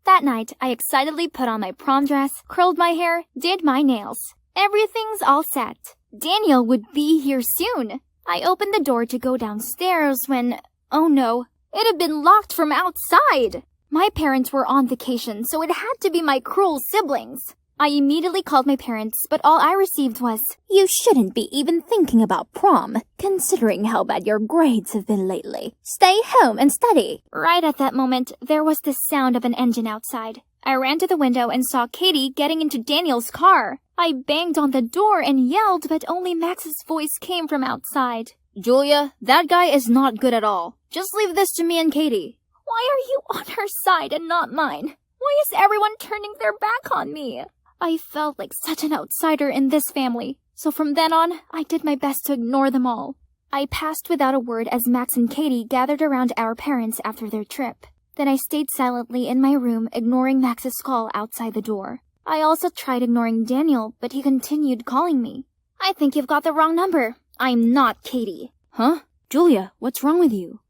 D: That night, I excitedly put on my prom dress, curled my hair, did my nails. Everything's all set. Daniel would be here soon. I opened the door to go downstairs when, oh no, it had been locked from outside. My parents were on vacation, so it had to be my cruel siblings. I immediately called my parents, but all I received was, "You shouldn't be even thinking about prom, considering how bad your grades have been lately. Stay home and study." Right at that moment, there was the sound of an engine outside. I ran to the window and saw Katie getting into Daniel's car. I banged on the door and yelled, but only Max's voice came from outside. "Julia, that guy is not good at all. Just leave this to me and Katie." Why are you on her side and not mine? Why is everyone turning their back on me? I felt like such an outsider in this family, so from then on, I did my best to ignore them all. I passed without a word as Max and Katie gathered around our parents after their trip. Then I stayed silently in my room, ignoring Max's call outside the door. I also tried ignoring Daniel, but he continued calling me. "I think you've got the wrong number. I'm not Katie." "Huh? Julia, what's wrong with you?"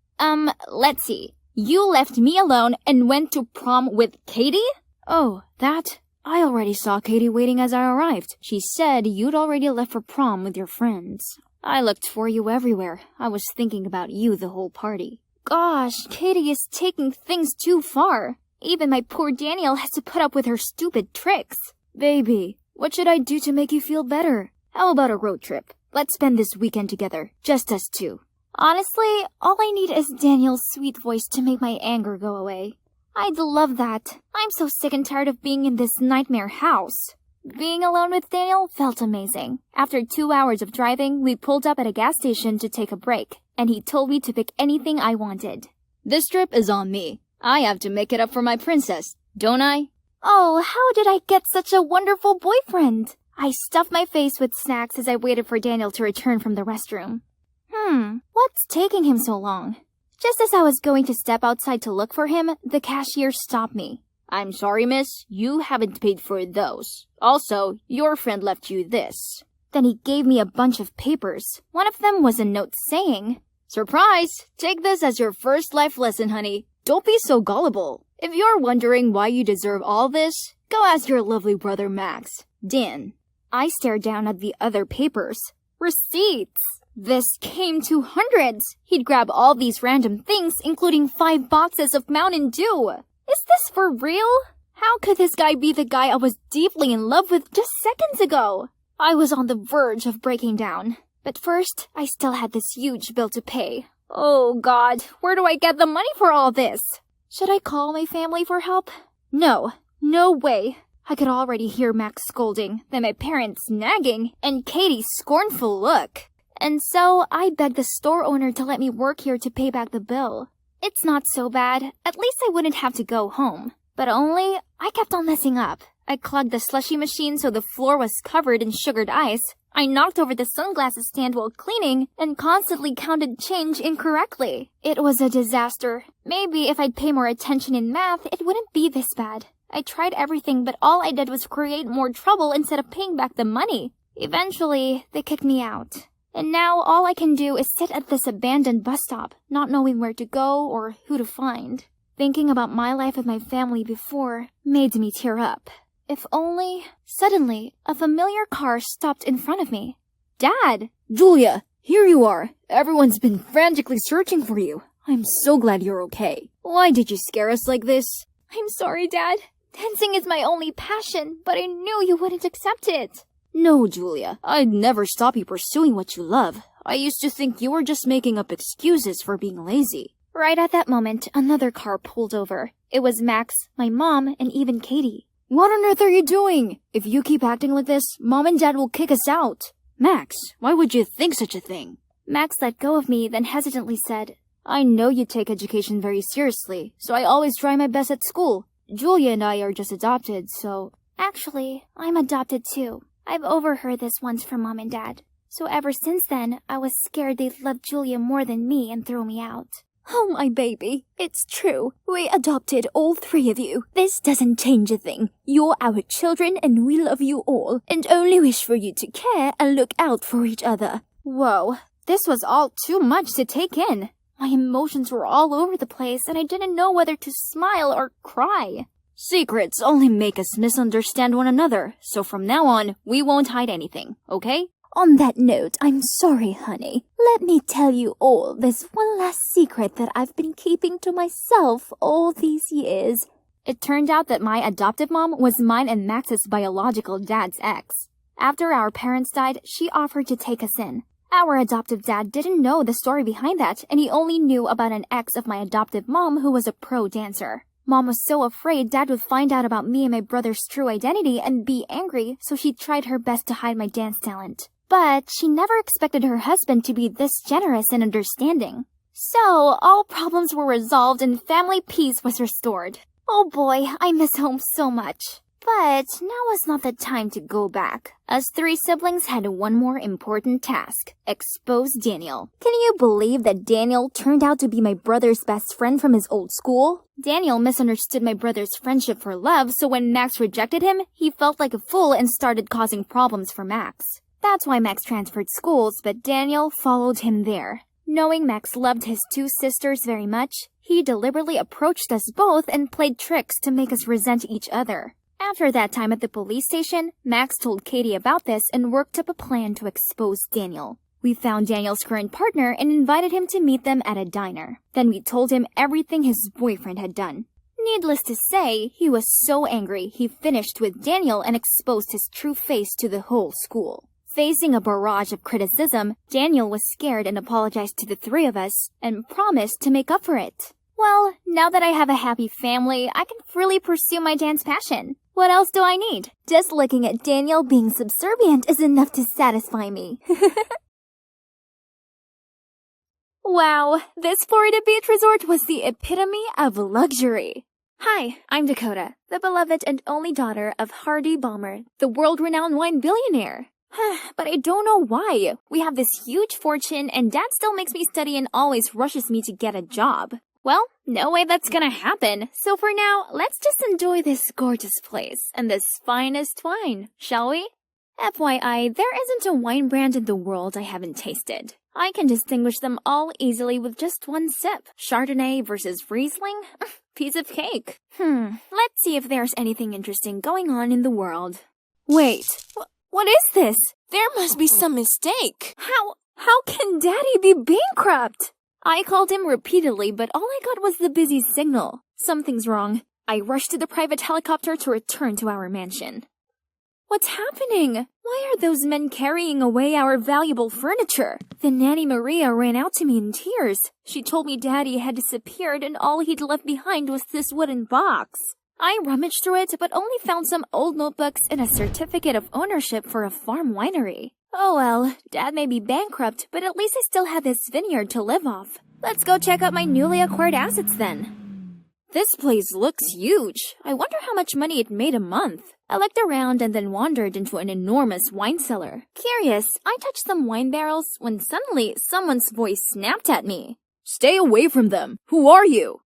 D: Let's see. You left me alone and went to prom with Katie? "Oh, that? I already saw Katie waiting as I arrived. She said you'd already left for prom with your friends. I looked for you everywhere. I was thinking about you the whole party." Gosh, Katie is taking things too far. Even my poor Daniel has to put up with her stupid tricks. "Baby, what should I do to make you feel better? How about a road trip? Let's spend this weekend together, just us two." Honestly, all I need is Daniel's sweet voice to make my anger go away. I'd love that. I'm so sick and tired of being in this nightmare house. Being alone with Daniel felt amazing. After 2 hours of driving, we pulled up at a gas station to take a break, and he told me to pick anything I wanted. "This trip is on me. I have to make it up for my princess, don't I?" Oh, how did I get such a wonderful boyfriend? I stuffed my face with snacks as I waited for Daniel to return from the restroom. What's taking him so long? Just as I was going to step outside to look for him, the cashier stopped me. "I'm sorry, miss. You haven't paid for those. Also, your friend left you this." Then he gave me a bunch of papers. One of them was a note saying, "Surprise! Take this as your first life lesson, honey. Don't be so gullible. If you're wondering why you deserve all this, go ask your lovely brother Max. Dan." I stared down at the other papers. Receipts! This came to hundreds. He'd grab all these random things, including 5 boxes of Mountain Dew. Is this for real? How could this guy be the guy I was deeply in love with just seconds ago? I was on the verge of breaking down. But first, I still had this huge bill to pay. Oh God, where do I get the money for all this? Should I call my family for help? No way. I could already hear Max scolding, then my parents nagging, and Katie's scornful look. And so I begged the store owner to let me work here to pay back the bill. It's not so bad. At least I wouldn't have to go home. But only, I kept on messing up. I clogged the slushy machine so the floor was covered in sugared ice. I knocked over the sunglasses stand while cleaning and constantly counted change incorrectly. It was a disaster. Maybe if I'd pay more attention in math, it wouldn't be this bad. I tried everything, but all I did was create more trouble instead of paying back the money. Eventually, they kicked me out. And now all I can do is sit at this abandoned bus stop, not knowing where to go or who to find. Thinking about my life with my family before made me tear up. If only... Suddenly, a familiar car stopped in front of me. "Dad!"
B: "Julia, here you are. Everyone's been frantically searching for you. I'm so glad you're okay. Why did you scare us like this?"
D: "I'm sorry, Dad. Dancing is my only passion, but I knew you wouldn't accept it."
B: "No, Julia. I'd never stop you pursuing what you love. I used to think you were just making up excuses for being lazy."
D: Right at that moment, another car pulled over. It was Max, my mom, and even Katie.
B: "What on earth are you doing? If you keep acting like this, Mom and Dad will kick us out." "Max, why would you think such a thing?"
D: Max let go of me, then hesitantly said,
B: "I know you take education very seriously, so I always try my best at school. Julia and I are just adopted, so..."
D: "Actually, I'm adopted too. I've overheard this once from Mom and Dad. So ever since then, I was scared they'd love Julia more than me and throw me out."
B: "Oh, my baby, it's true. We adopted all 3 of you. This doesn't change a thing. You're our children and we love you all, and only wish for you to care and look out for each other."
D: Whoa, this was all too much to take in. My emotions were all over the place and I didn't know whether to smile or cry.
B: Secrets only make us misunderstand one another, so from now on, we won't hide anything, okay?
D: On that note, I'm sorry, honey. Let me tell you all this one last secret that I've been keeping to myself all these years. It turned out that my adoptive mom was mine and Max's biological dad's ex. After our parents died, she offered to take us in. Our adoptive dad didn't know the story behind that, and he only knew about an ex of my adoptive mom who was a pro dancer. Mom was so afraid Dad would find out about me and my brother's true identity and be angry, so she tried her best to hide my dance talent. But she never expected her husband to be this generous and understanding. So, all problems were resolved and family peace was restored. Oh boy, I miss home so much. But now is not the time to go back. Us three siblings had one more important task: expose Daniel. Can you believe that Daniel turned out to be my brother's best friend from his old school? Daniel misunderstood my brother's friendship for love, so when Max rejected him, he felt like a fool and started causing problems for Max. That's why Max transferred schools, but Daniel followed him there. Knowing Max loved his two sisters very much, he deliberately approached us both and played tricks to make us resent each other. After that time at the police station, Max told Katie about this and worked up a plan to expose Daniel. We found Daniel's current partner and invited him to meet them at a diner. Then we told him everything his boyfriend had done. Needless to say, he was so angry he finished with Daniel and exposed his true face to the whole school. Facing a barrage of criticism, Daniel was scared and apologized to the three of us and promised to make up for it. Well, now that I have a happy family, I can freely pursue my dance passion. What else do I need? Just looking at Daniel being subservient is enough to satisfy me. Wow, this Florida beach resort was the epitome of luxury. Hi, I'm Dakota, the beloved and only daughter of Hardy Balmer, the world-renowned wine billionaire. But I don't know why. We have this huge fortune and Dad still makes me study and always rushes me to get a job. Well, no way that's gonna happen. So for now, let's just enjoy this gorgeous place and this finest wine, shall we? FYI, there isn't a wine brand in the world I haven't tasted. I can distinguish them all easily with just one sip. Chardonnay versus Riesling? Piece of cake. Let's see if there's anything interesting going on in the world. Wait, what is this?
E: There must be some mistake.
D: How can Daddy be bankrupt? I called him repeatedly, but all I got was the busy signal. Something's wrong. I rushed to the private helicopter to return to our mansion. What's happening? Why are those men carrying away our valuable furniture? Then Nanny Maria ran out to me in tears. She told me Daddy had disappeared and all he'd left behind was this wooden box. I rummaged through it, but only found some old notebooks and a certificate of ownership for a farm winery. Oh well, Dad may be bankrupt, but at least I still had this vineyard to live off. Let's go check out my newly acquired assets then. This place looks huge. I wonder how much money it made a month. I looked around and then wandered into an enormous wine cellar. Curious, I touched some wine barrels when suddenly someone's voice snapped at me.
C: Stay away from them. Who are you?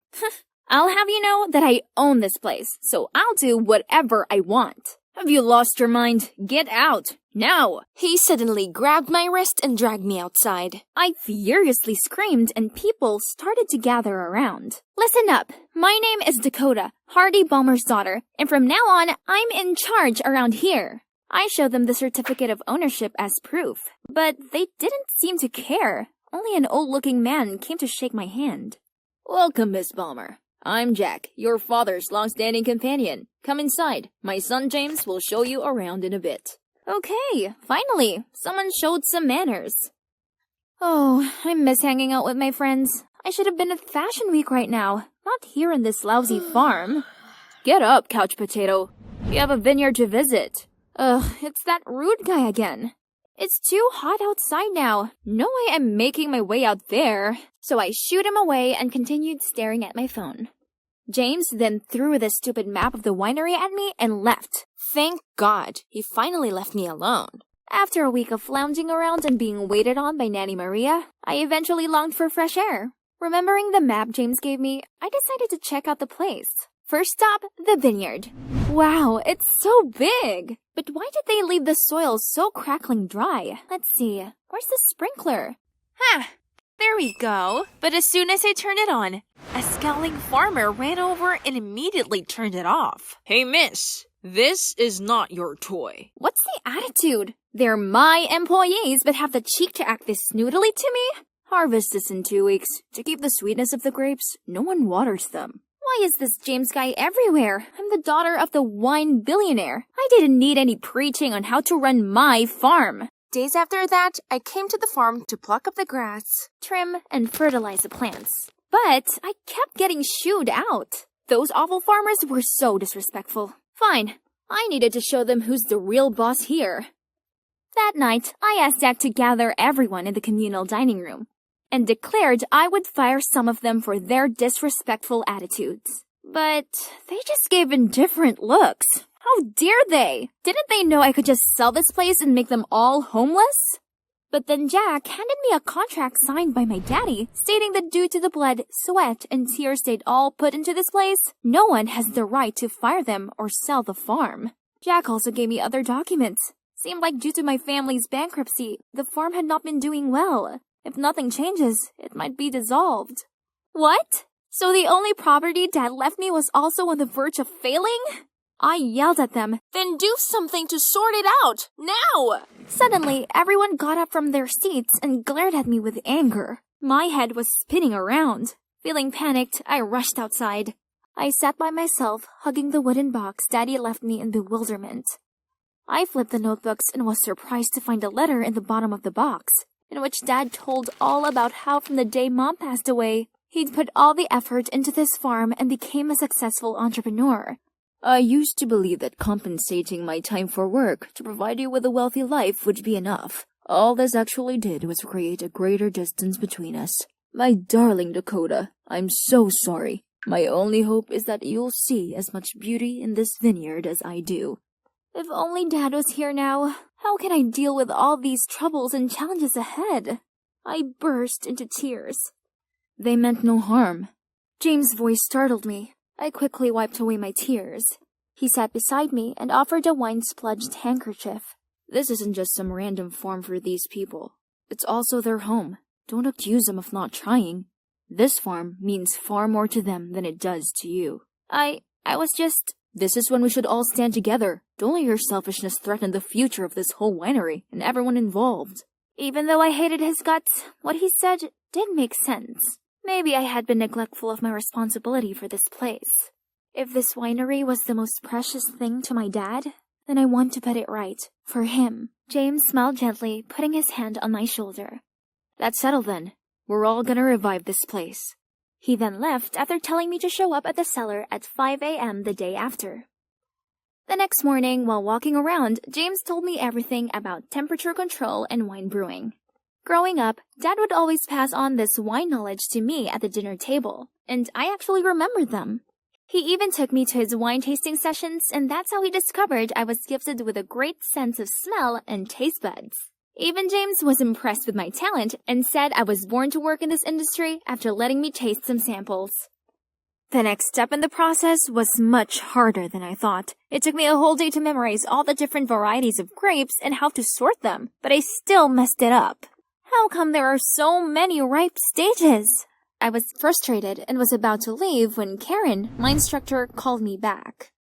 D: I'll have you know that I own this place, so I'll do whatever I want.
C: Have you lost your mind? Get out, now!
E: He suddenly grabbed my wrist and dragged me outside.
D: I furiously screamed and people started to gather around. Listen up, my name is Dakota, Hardy Balmer's daughter, and from now on, I'm in charge around here. I showed them the certificate of ownership as proof, but they didn't seem to care. Only an old-looking man came to shake my hand.
C: Welcome, Miss Balmer. I'm Jack, your father's long-standing companion. Come inside. My son James will show you around in a bit.
D: Okay, finally, someone showed some manners. Oh, I miss hanging out with my friends. I should have been at Fashion Week right now, not here in this lousy farm.
C: Get up, couch potato. We have a vineyard to visit.
D: Ugh, it's that rude guy again. It's too hot outside now. No way I'm making my way out there. So I shooed him away and continued staring at my phone. James then threw the stupid map of the winery at me and left.
E: Thank God, he finally left me alone.
D: After a week of lounging around and being waited on by Nanny Maria, I eventually longed for fresh air. Remembering the map James gave me, I decided to check out the place. First stop, the vineyard. Wow, it's so big! But why did they leave the soil so crackling dry? Let's see, where's the sprinkler?
E: There we go. But as soon as I turned it on, a scowling farmer ran over and immediately turned it off.
F: Hey, miss,
E: This is not your toy.
D: What's the attitude? They're my employees, but have the cheek to act this snootily to me? Harvest is in 2 weeks. To keep the sweetness of the grapes, no one waters them. Why is this James guy everywhere? I'm the daughter of the wine billionaire. I didn't need any preaching on how to run my farm.
F: Days after that, I came to the farm to pluck up the grass,
D: Trim and fertilize the plants. But I kept getting shooed out. Those awful farmers were so disrespectful. Fine, I needed to show them who's the real boss here. That night, I asked Dad to gather everyone in the communal dining room and declared I would fire some of them for their disrespectful attitudes. But they just gave indifferent looks. How dare they? Didn't they know I could just sell this place and make them all homeless? But then Jack handed me a contract signed by my daddy, stating that due to the blood, sweat, and tears they'd all put into this place, no one has the right to fire them or sell the farm. Jack also gave me other documents. Seemed like due to my family's bankruptcy, the farm had not been doing well. If nothing changes, it might be dissolved. What? So the only property Dad left me was also on the verge of failing? I yelled at them.
F: then do something to sort it out, now!
D: Suddenly, everyone got up from their seats and glared at me with anger. My head was spinning around. Feeling panicked, I rushed outside. I sat by myself, hugging the wooden box Daddy left me in bewilderment. I flipped the notebooks and was surprised to find a letter in the bottom of the box, in which Dad told all about how from the day Mom passed away, he'd put all the effort into this farm and became a successful entrepreneur. I used to believe that compensating my time for work to provide you with a wealthy life would be enough. All this actually did was create a greater distance between us. My darling Dakota, I'm so sorry. My only hope is that you'll see as much beauty in this vineyard as I do. If only Dad was here now. How can I deal with all these troubles and challenges ahead? I burst into tears. They meant no harm. James' voice startled me. I quickly wiped away my tears. He sat beside me and offered a wine-spludged handkerchief. This isn't just some random farm for these people. It's also their home. Don't accuse them of not trying. This farm means far more to them than it does to you. I was just... This is when we should all stand together. Don't let your selfishness threaten the future of this whole winery and everyone involved. Even though I hated his guts, what he said did make sense. Maybe I had been neglectful of my responsibility for this place. If this winery was the most precious thing to my dad, then I want to put it right, for him. James smiled gently, putting his hand on my shoulder. That's settled then. We're all gonna revive this place. He then left after telling me to show up at the cellar at 5 a.m. the day after. The next morning, while walking around, James told me everything about temperature control and wine brewing. Growing up, Dad would always pass on this wine knowledge to me at the dinner table, and I actually remembered them. He even took me to his wine tasting sessions, and that's how he discovered I was gifted with a great sense of smell and taste buds. Even James was impressed with my talent and said I was born to work in this industry after letting me taste some samples. The next step in the process was much harder than I thought. It took me a whole day to memorize all the different varieties of grapes and how to sort them, but I still messed it up. How come there are so many ripe stages? I was frustrated and was about to leave when Karen, my instructor, called me back.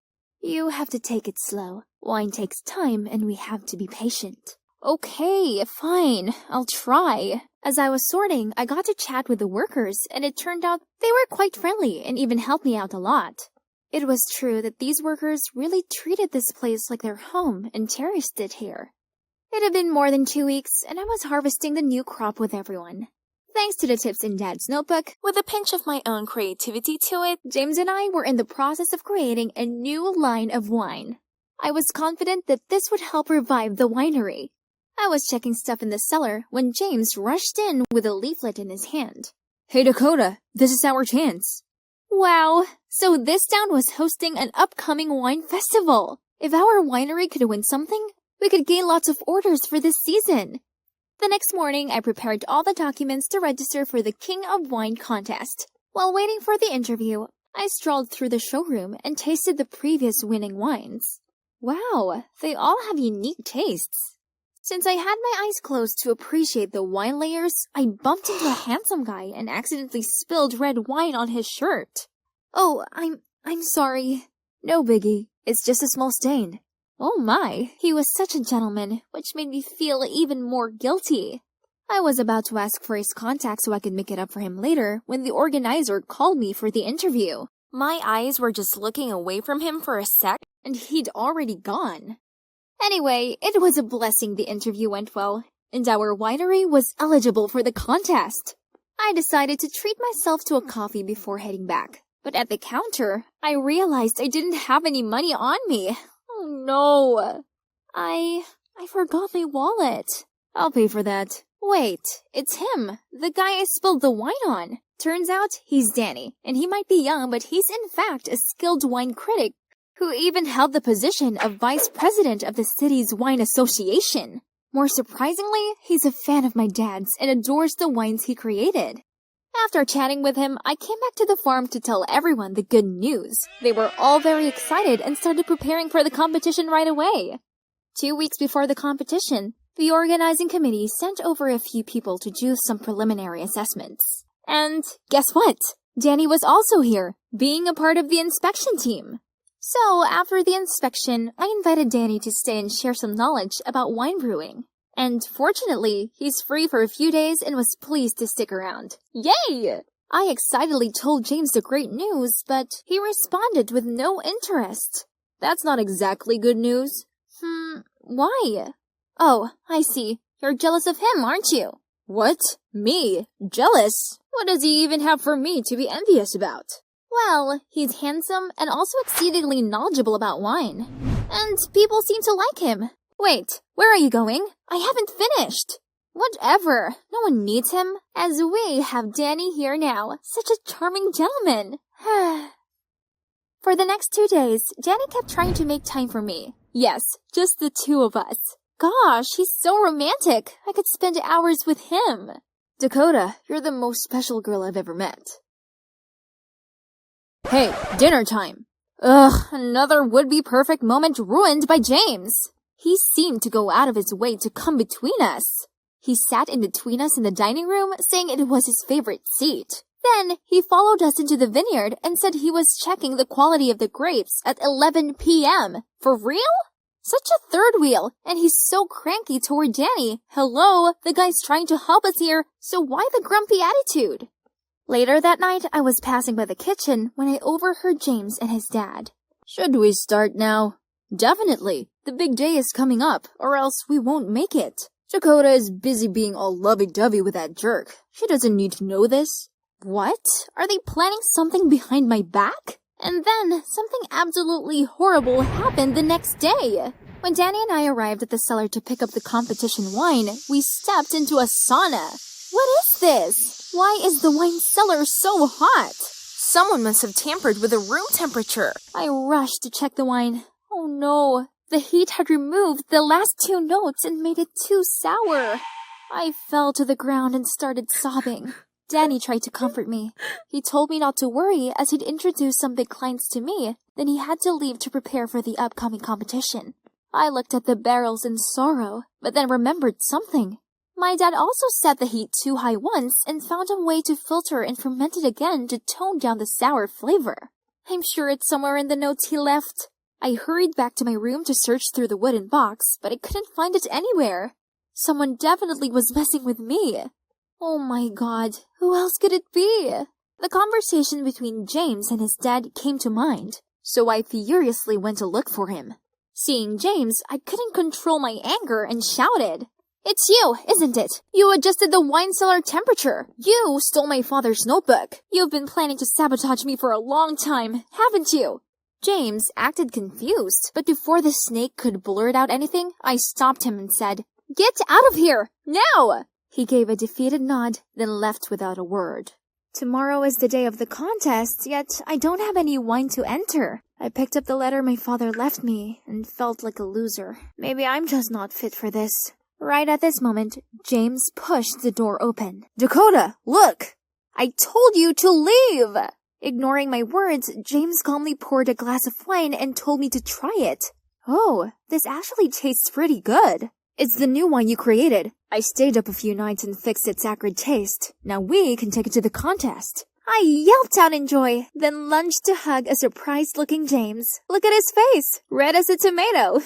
D: You have to take it slow. Wine takes time and we have to be patient. Okay, fine. I'll try. As I was sorting, I got to chat with the workers, and it turned out they were quite friendly and even helped me out a lot. It was true that these workers really treated this place like their home and cherished it here. It had been more than 2 weeks, and I was harvesting the new crop with everyone. Thanks to the tips in Dad's notebook, with a pinch of my own creativity to it, James and I were in the process of creating a new line of wine. I was confident that this would help revive the winery. I was checking stuff in the cellar when James rushed in with a leaflet in his hand. Hey Dakota, this is our chance. Wow, so this town was hosting an upcoming wine festival. If our winery could win something, we could gain lots of orders for this season. The next morning, I prepared all the documents to register for the King of Wine contest. While waiting for the interview, I strolled through the showroom and tasted the previous winning wines. Wow, they all have unique tastes. Since I had my eyes closed to appreciate the wine layers, I bumped into a handsome guy and accidentally spilled red wine on his shirt. Oh, I'm sorry. No biggie, it's just a small stain. Oh my, he was such a gentleman, which made me feel even more guilty. I was about to ask for his contact so I could make it up for him later when the organizer called me for the interview. My eyes were just looking away from him for a sec, and he'd already gone. Anyway, it was a blessing the interview went well, and our winery was eligible for the contest. I decided to treat myself to a coffee before heading back. But at the counter, I realized I didn't have any money on me. Oh no. I forgot my wallet. I'll pay for that. Wait, it's him, the guy I spilled the wine on. Turns out he's Danny, and he might be young, but he's in fact a skilled wine critic who even held the position of vice president of the city's wine association. More surprisingly, he's a fan of my dad's and adores the wines he created. After chatting with him, I came back to the farm to tell everyone the good news. They were all very excited and started preparing for the competition right away. 2 weeks before the competition, the organizing committee sent over a few people to do some preliminary assessments. And guess what? Danny was also here, being a part of the inspection team. So, after the inspection, I invited Danny to stay and share some knowledge about wine brewing. And fortunately, he's free for a few days and was pleased to stick around. Yay! I excitedly told James the great news, but he responded with no interest. That's not exactly good news. Why? Oh, I see. You're jealous of him, aren't you? What? Me? Jealous? What does he even have for me to be envious about? Well, he's handsome and also exceedingly knowledgeable about wine. And people seem to like him. Wait, where are you going? I haven't finished. Whatever, no one needs him, as we have Danny here now, such a charming gentleman. For the next 2 days, Danny kept trying to make time for me. Yes, just the two of us. Gosh, he's so romantic. I could spend hours with him. Dakota, you're the most special girl I've ever met. Hey, dinner time. Ugh, another would-be perfect moment ruined by James. He seemed to go out of his way to come between us. He sat in between us in the dining room, saying it was his favorite seat. Then, he followed us into the vineyard and said he was checking the quality of the grapes at 11 p.m. For real? Such a third wheel, and he's so cranky toward Danny. Hello, the guy's trying to help us here, so why the grumpy attitude? Later that night, I was passing by the kitchen when I overheard James and his dad. Should we start now? Definitely. The big day is coming up, or else we won't make it. Dakota is busy being all lovey-dovey with that jerk. She doesn't need to know this. What? Are they planning something behind my back? And then, something absolutely horrible happened the next day. When Danny and I arrived at the cellar to pick up the competition wine, we stepped into a sauna. What is this? Why is the wine cellar so hot? Someone must have tampered with the room temperature. I rushed to check the wine. Oh no, the heat had removed the last 2 notes and made it too sour. I fell to the ground and started sobbing. Danny tried to comfort me. He told me not to worry as he'd introduced some big clients to me, then he had to leave to prepare for the upcoming competition. I looked at the barrels in sorrow, but then remembered something. My dad also set the heat too high once and found a way to filter and ferment it again to tone down the sour flavor. I'm sure it's somewhere in the notes he left. I hurried back to my room to search through the wooden box, but I couldn't find it anywhere. Someone definitely was messing with me. Oh my god, who else could it be? The conversation between James and his dad came to mind, so I furiously went to look for him. Seeing James, I couldn't control my anger and shouted, "It's you, isn't it? You adjusted the wine cellar temperature. You stole my father's notebook. You've been planning to sabotage me for a long time, haven't you?" James acted confused, but before the snake could blurt out anything, I stopped him and said, "Get out of here, now!" He gave a defeated nod, then left without a word. Tomorrow is the day of the contest, yet I don't have any wine to enter. I picked up the letter my father left me and felt like a loser. Maybe I'm just not fit for this. Right at this moment, James pushed the door open. "Dakota, look! I told you to leave!" Ignoring my words, James calmly poured a glass of wine and told me to try it. Oh, this actually tastes pretty good. It's the new wine you created. I stayed up a few nights and fixed its acrid taste. Now we can take it to the contest. I yelped out in joy, then lunged to hug a surprised-looking James. Look at his face, red as a tomato.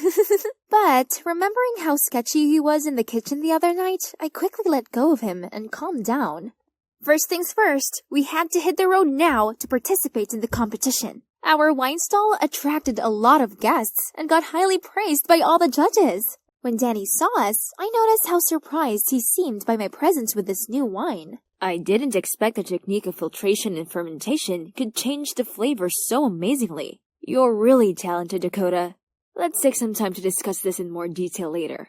D: But, remembering how sketchy he was in the kitchen the other night, I quickly let go of him and calmed down. First things first, we had to hit the road now to participate in the competition. Our wine stall attracted a lot of guests and got highly praised by all the judges. When Danny saw us, I noticed how surprised he seemed by my presence with this new wine.
G: I didn't expect the technique of filtration and fermentation could change the flavor so amazingly. You're really talented, Dakota. Let's take some time to discuss this in more detail later.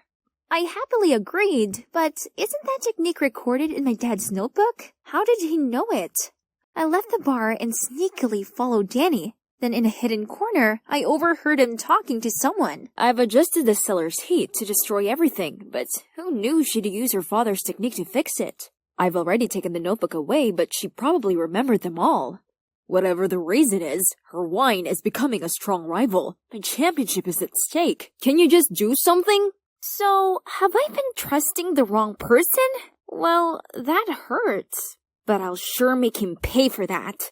D: I happily agreed, but isn't that technique recorded in my dad's notebook? How did he know it? I left the bar and sneakily followed Danny. Then in a hidden corner, I overheard him talking to someone.
G: I've adjusted the cellar's heat to destroy everything, but who knew she'd use her father's technique to fix it? I've already taken the notebook away, but she probably remembered them all. Whatever the reason is, her wine is becoming a strong rival. My championship is at stake. Can you just do something?
D: So, have I been trusting the wrong person? Well, that hurts.
G: But I'll sure make him pay for that.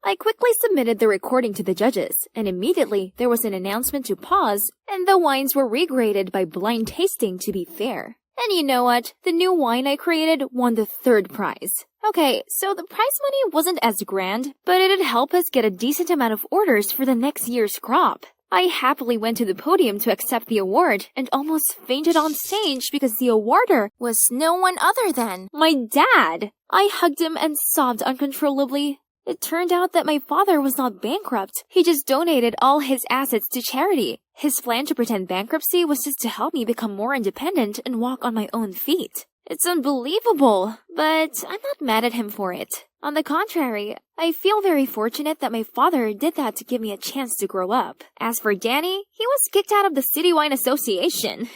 D: I quickly submitted the recording to the judges, and immediately there was an announcement to pause, and the wines were regraded by blind tasting to be fair. And you know what? The new wine I created won the third prize. Okay, so the prize money wasn't as grand, but it'd help us get a decent amount of orders for the next year's crop. I happily went to the podium to accept the award and almost fainted on stage because the awarder was no one other than my dad. I hugged him and sobbed uncontrollably. It turned out that my father was not bankrupt. He just donated all his assets to charity. His plan to pretend bankruptcy was just to help me become more independent and walk on my own feet. It's unbelievable, but I'm not mad at him for it. On the contrary, I feel very fortunate that my father did that to give me a chance to grow up. As for Danny, he was kicked out of the City Wine Association.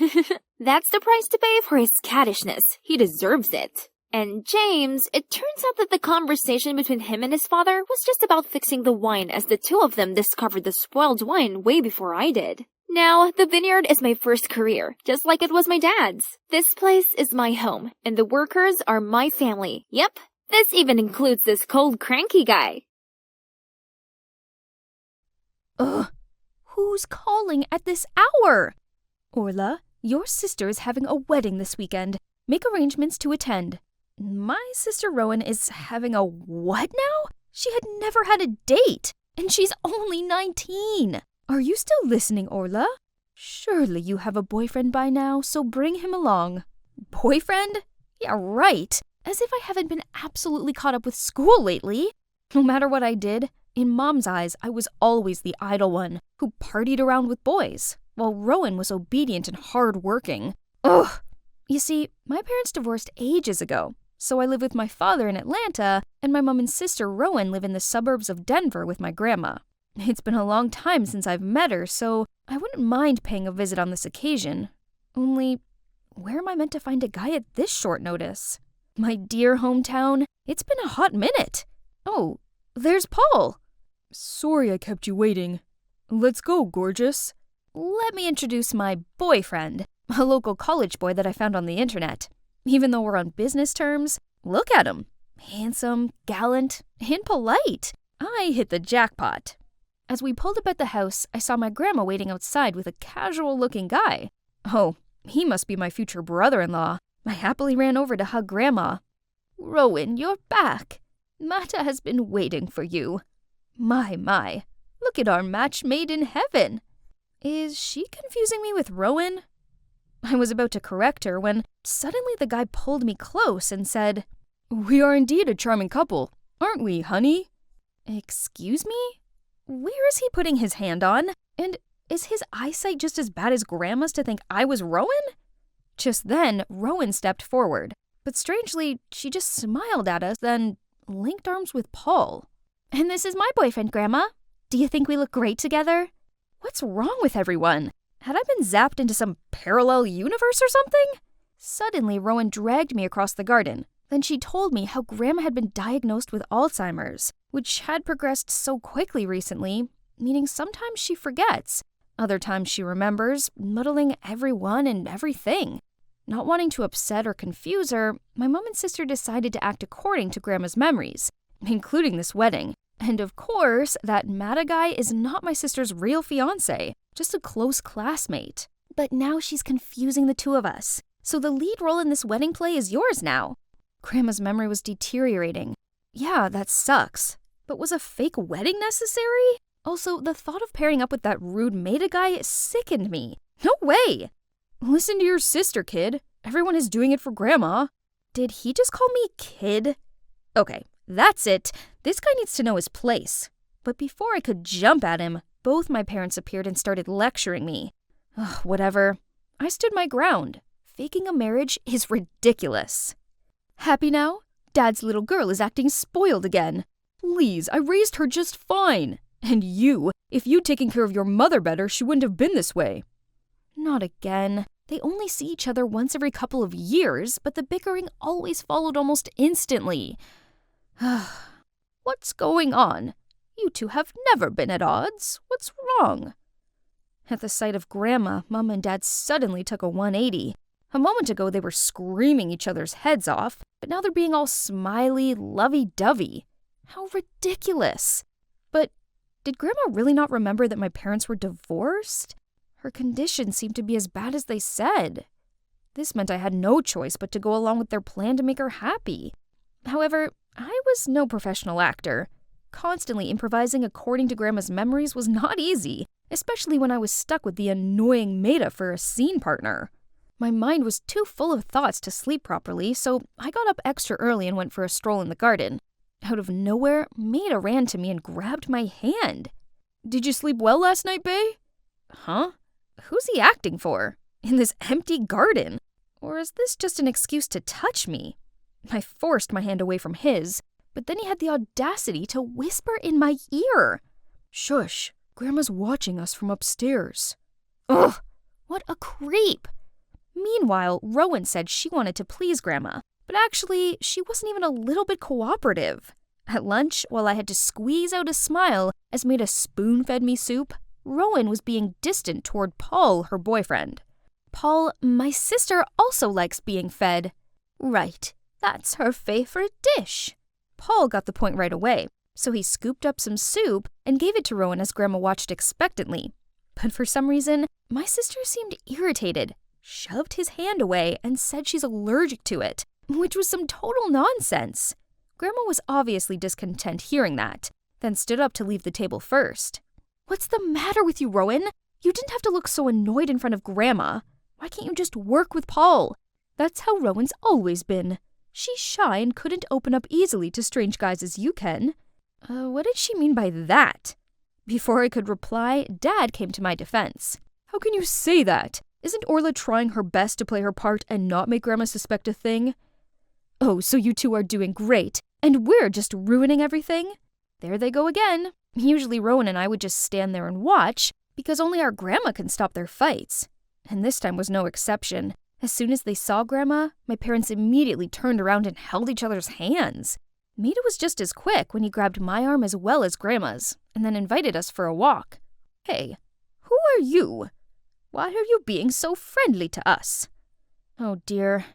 D: That's the price to pay for his cattishness. He deserves it. And James, it turns out that the conversation between him and his father was just about fixing the wine, as the two of them discovered the spoiled wine way before I did. Now, the vineyard is my first career, just like it was my dad's. This place is my home, and the workers are my family. Yep, this even includes this cold, cranky guy.
A: Ugh, who's calling at this hour? Orla, your sister is having a wedding this weekend. Make arrangements to attend. My sister Rowan is having a what now? She had never had a date, and she's only 19. Are you still listening, Orla? Surely you have a boyfriend by now, so bring him along. Boyfriend? Yeah, right. As if I haven't been absolutely caught up with school lately. No matter what I did, in Mom's eyes, I was always the idle one who partied around with boys, while Rowan was obedient and hard-working. Ugh! You see, my parents divorced ages ago, so I live with my father in Atlanta, and my mom and sister Rowan live in the suburbs of Denver with my grandma. It's been a long time since I've met her, so I wouldn't mind paying a visit on this occasion. Only, where am I meant to find a guy at this short notice? My dear hometown, it's been a hot minute. Oh, there's Paul.
C: Sorry I kept you waiting. Let's go, gorgeous.
A: Let me introduce my boyfriend, a local college boy that I found on the internet. Even though we're on business terms, look at him. Handsome, gallant, and polite. I hit the jackpot. As we pulled up at the house, I saw my grandma waiting outside with a casual-looking guy. Oh, he must be my future brother-in-law. I happily ran over to hug Grandma. Rowan, you're back. Mata has been waiting for you. My, look at our match made in heaven. Is she confusing me with Rowan? I was about to correct her when suddenly the guy pulled me close and said,
C: We are indeed a charming couple, aren't we, honey?
A: Excuse me? Where is he putting his hand on? And is his eyesight just as bad as Grandma's to think I was Rowan? Just then, Rowan stepped forward, but strangely, she just smiled at us, then linked arms with Paul. And this is my boyfriend, Grandma. Do you think we look great together? What's wrong with everyone? Had I been zapped into some parallel universe or something? Suddenly, Rowan dragged me across the garden. Then she told me how Grandma had been diagnosed with Alzheimer's, which had progressed so quickly recently, meaning sometimes she forgets. Other times she remembers, muddling everyone and everything. Not wanting to upset or confuse her, my mom and sister decided to act according to Grandma's memories including this wedding. And of course, that Mata guy is not my sister's real fiancé, just a close classmate. But now she's confusing the two of us. So the lead role in this wedding play is yours now. Grandma's memory was deteriorating. Yeah, that sucks. But was a fake wedding necessary? Also, the thought of pairing up with that rude Maida guy sickened me. No way! Listen to your sister, kid. Everyone is doing it for Grandma. Did he just call me kid? Okay, that's it. This guy needs to know his place. But before I could jump at him, both my parents appeared and started lecturing me. Ugh, whatever. I stood my ground. Faking a marriage is ridiculous. Happy now? Dad's little girl is acting spoiled again. Please, I raised her just fine. And you, if you'd taken care of your mother better, she wouldn't have been this way. Not again. They only see each other once every couple of years, but the bickering always followed almost instantly. What's going on? You two have never been at odds. What's wrong? At the sight of Grandma, Mom and Dad suddenly took a 180. A moment ago, they were screaming each other's heads off, but now they're being all smiley, lovey-dovey. How ridiculous. But did Grandma really not remember that my parents were divorced? Her condition seemed to be as bad as they said. This meant I had no choice but to go along with their plan to make her happy. However, I was no professional actor. Constantly improvising according to Grandma's memories was not easy, especially when I was stuck with the annoying Maida for a scene partner. My mind was too full of thoughts to sleep properly, so I got up extra early and went for a stroll in the garden. Out of nowhere, Maida ran to me and grabbed my hand. Did you sleep well last night, Bae? Huh? Who's he acting for? In this empty garden? Or is this just an excuse to touch me? I forced my hand away from his, but then he had the audacity to whisper in my ear. Shush, Grandma's watching us from upstairs. Ugh, what a creep. Meanwhile, Rowan said she wanted to please Grandma, but actually, she wasn't even a little bit cooperative. At lunch, while I had to squeeze out a smile as Maida spoon-fed me soup, Rowan was being distant toward Paul, her boyfriend. Paul, my sister, also likes being fed. Right, that's her favorite dish. Paul got the point right away, so he scooped up some soup and gave it to Rowan as Grandma watched expectantly. But for some reason, my sister seemed irritated, shoved his hand away, and said she's allergic to it, which was some total nonsense. Grandma was obviously discontent hearing that, then stood up to leave the table first. What's the matter with you, Rowan? You didn't have to look so annoyed in front of Grandma. Why can't you just work with Paul? That's how Rowan's always been. She's shy and couldn't open up easily to strange guys as you can. What did she mean by that? Before I could reply, Dad came to my defense. How can you say that? Isn't Orla trying her best to play her part and not make Grandma suspect a thing? Oh, so you two are doing great, and we're just ruining everything? There they go again. Usually Rowan and I would just stand there and watch, because only our Grandma can stop their fights. And this time was no exception. As soon as they saw Grandma, my parents immediately turned around and held each other's hands. Maida was just as quick when he grabbed my arm as well as Grandma's, and then invited us for a walk. Hey, who are you? Why are you being so friendly to us? Oh dear,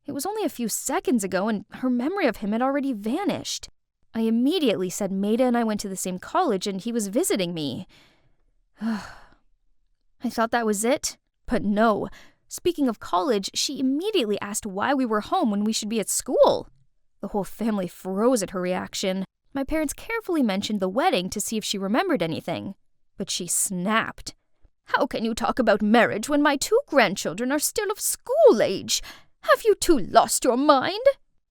A: it was only a few seconds ago and her memory of him had already vanished. I immediately said Maida and I went to the same college and he was visiting me. I thought that was it, but no. Speaking of college, she immediately asked why we were home when we should be at school. The whole family froze at her reaction. My parents carefully mentioned the wedding to see if she remembered anything, but she snapped. How can you talk about marriage when my 2 grandchildren are still of school age? Have you two lost your mind?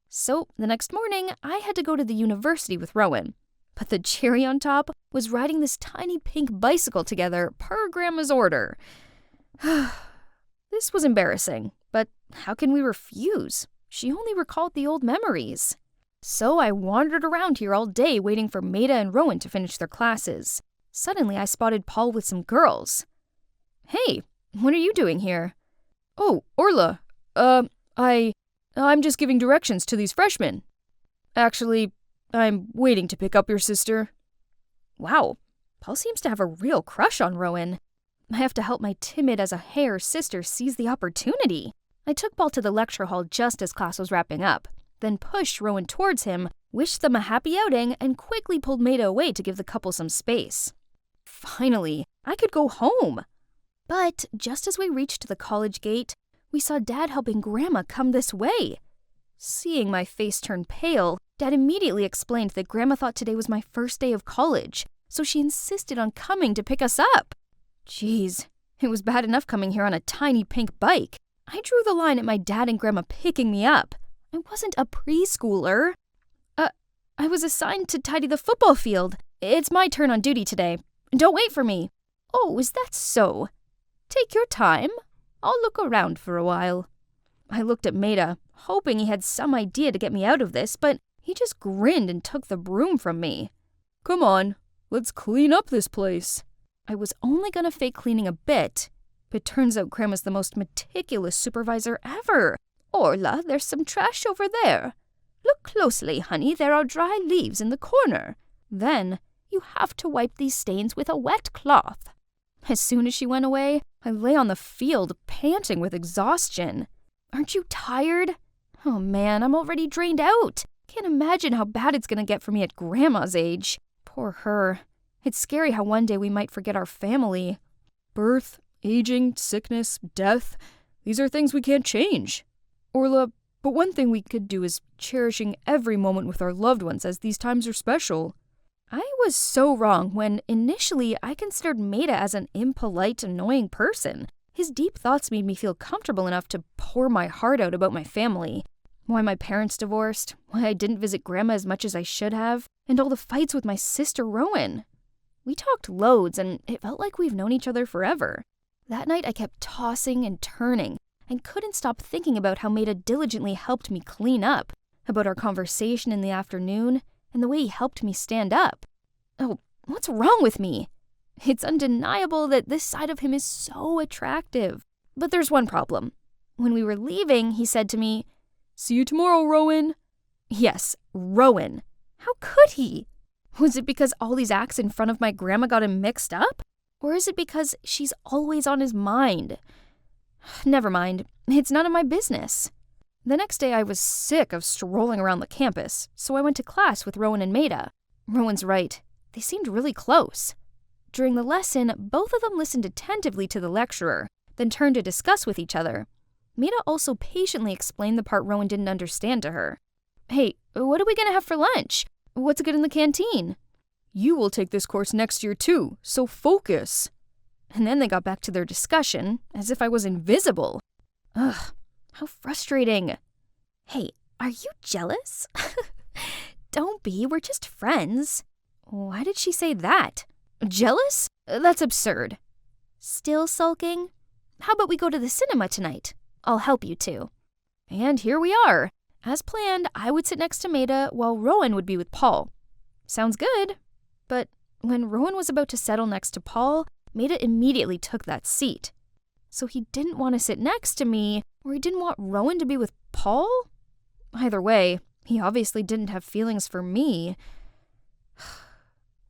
A: So, the next morning, I had to go to the university with Rowan. But the cherry on top was riding this tiny pink bicycle together per Grandma's order. This was embarrassing, but how can we refuse? She only recalled the old memories. So I wandered around here all day waiting for Maida and Rowan to finish their classes. Suddenly, I spotted Paul with some girls. Hey, what are you doing here? Oh, Orla, I'm just giving directions to these freshmen. Actually, I'm waiting to pick up your sister. Wow, Paul seems to have a real crush on Rowan. I have to help my timid as a hare sister seize the opportunity. I took Paul to the lecture hall just as class was wrapping up, then pushed Rowan towards him wished them a happy outing, and quickly pulled Maida away to give the couple some space. Finally, I could go home. But just as we reached the college gate, we saw Dad helping Grandma come this way. Seeing my face turn pale, Dad immediately explained that Grandma thought today was my first day of college, so she insisted on coming to pick us up. Jeez, it was bad enough coming here on a tiny pink bike. I drew the line at my dad and Grandma picking me up. I wasn't a preschooler. I was assigned to tidy the football field. It's my turn on duty today. Don't wait for me. Oh, is that so? Take your time. I'll look around for a while. I looked at Maida, hoping he had some idea to get me out of this, but he just grinned and took the broom from me. Come on, let's clean up this place. I was only gonna fake cleaning a bit, but turns out Grandma's the most meticulous supervisor ever. Orla, there's some trash over there. Look closely, honey, there are dry leaves in the corner. Then, you have to wipe these stains with a wet cloth. As soon as she went away, I lay on the field, panting with exhaustion. Aren't you tired? Oh man, I'm already drained out. Can't imagine how bad it's gonna get for me at Grandma's age. Poor her. It's scary how one day we might forget our family. Birth, aging, sickness, death, these are things we can't change. Orla, but one thing we could do is cherishing every moment with our loved ones, as these times are special. I was so wrong when initially I considered Maida as an impolite, annoying person. His deep thoughts made me feel comfortable enough to pour my heart out about my family. Why my parents divorced, why I didn't visit Grandma as much as I should have, and all the fights with my sister Rowan. We talked loads, and it felt like we've known each other forever. That night I kept tossing and turning, and couldn't stop thinking about how Maida diligently helped me clean up, about our conversation in the afternoon, and the way he helped me stand up. Oh, what's wrong with me? It's undeniable that this side of him is so attractive. But there's one problem. When we were leaving, he said to me, "See you tomorrow, Rowan." Yes, Rowan. How could he? Was it because all these acts in front of my grandma got him mixed up? Or is it because she's always on his mind? Never mind. It's none of my business. The next day I was sick of strolling around the campus, so I went to class with Rowan and Maida. Rowan's right. They seemed really close. During the lesson, both of them listened attentively to the lecturer, then turned to discuss with each other. Maida also patiently explained the part Rowan didn't understand to her. Hey, what are we gonna have for lunch? What's good in the canteen? You will take this course next year too, so focus. And then they got back to their discussion, as if I was invisible. Ugh, how frustrating. Hey, are you jealous? Don't be, we're just friends. Why did she say that? Jealous? That's absurd. Still sulking? How about we go to the cinema tonight? I'll help you too. And here we are. As planned, I would sit next to Maida while Rowan would be with Paul. Sounds good. But when Rowan was about to settle next to Paul, Maida immediately took that seat. So he didn't want to sit next to me, or he didn't want Rowan to be with Paul? Either way, he obviously didn't have feelings for me.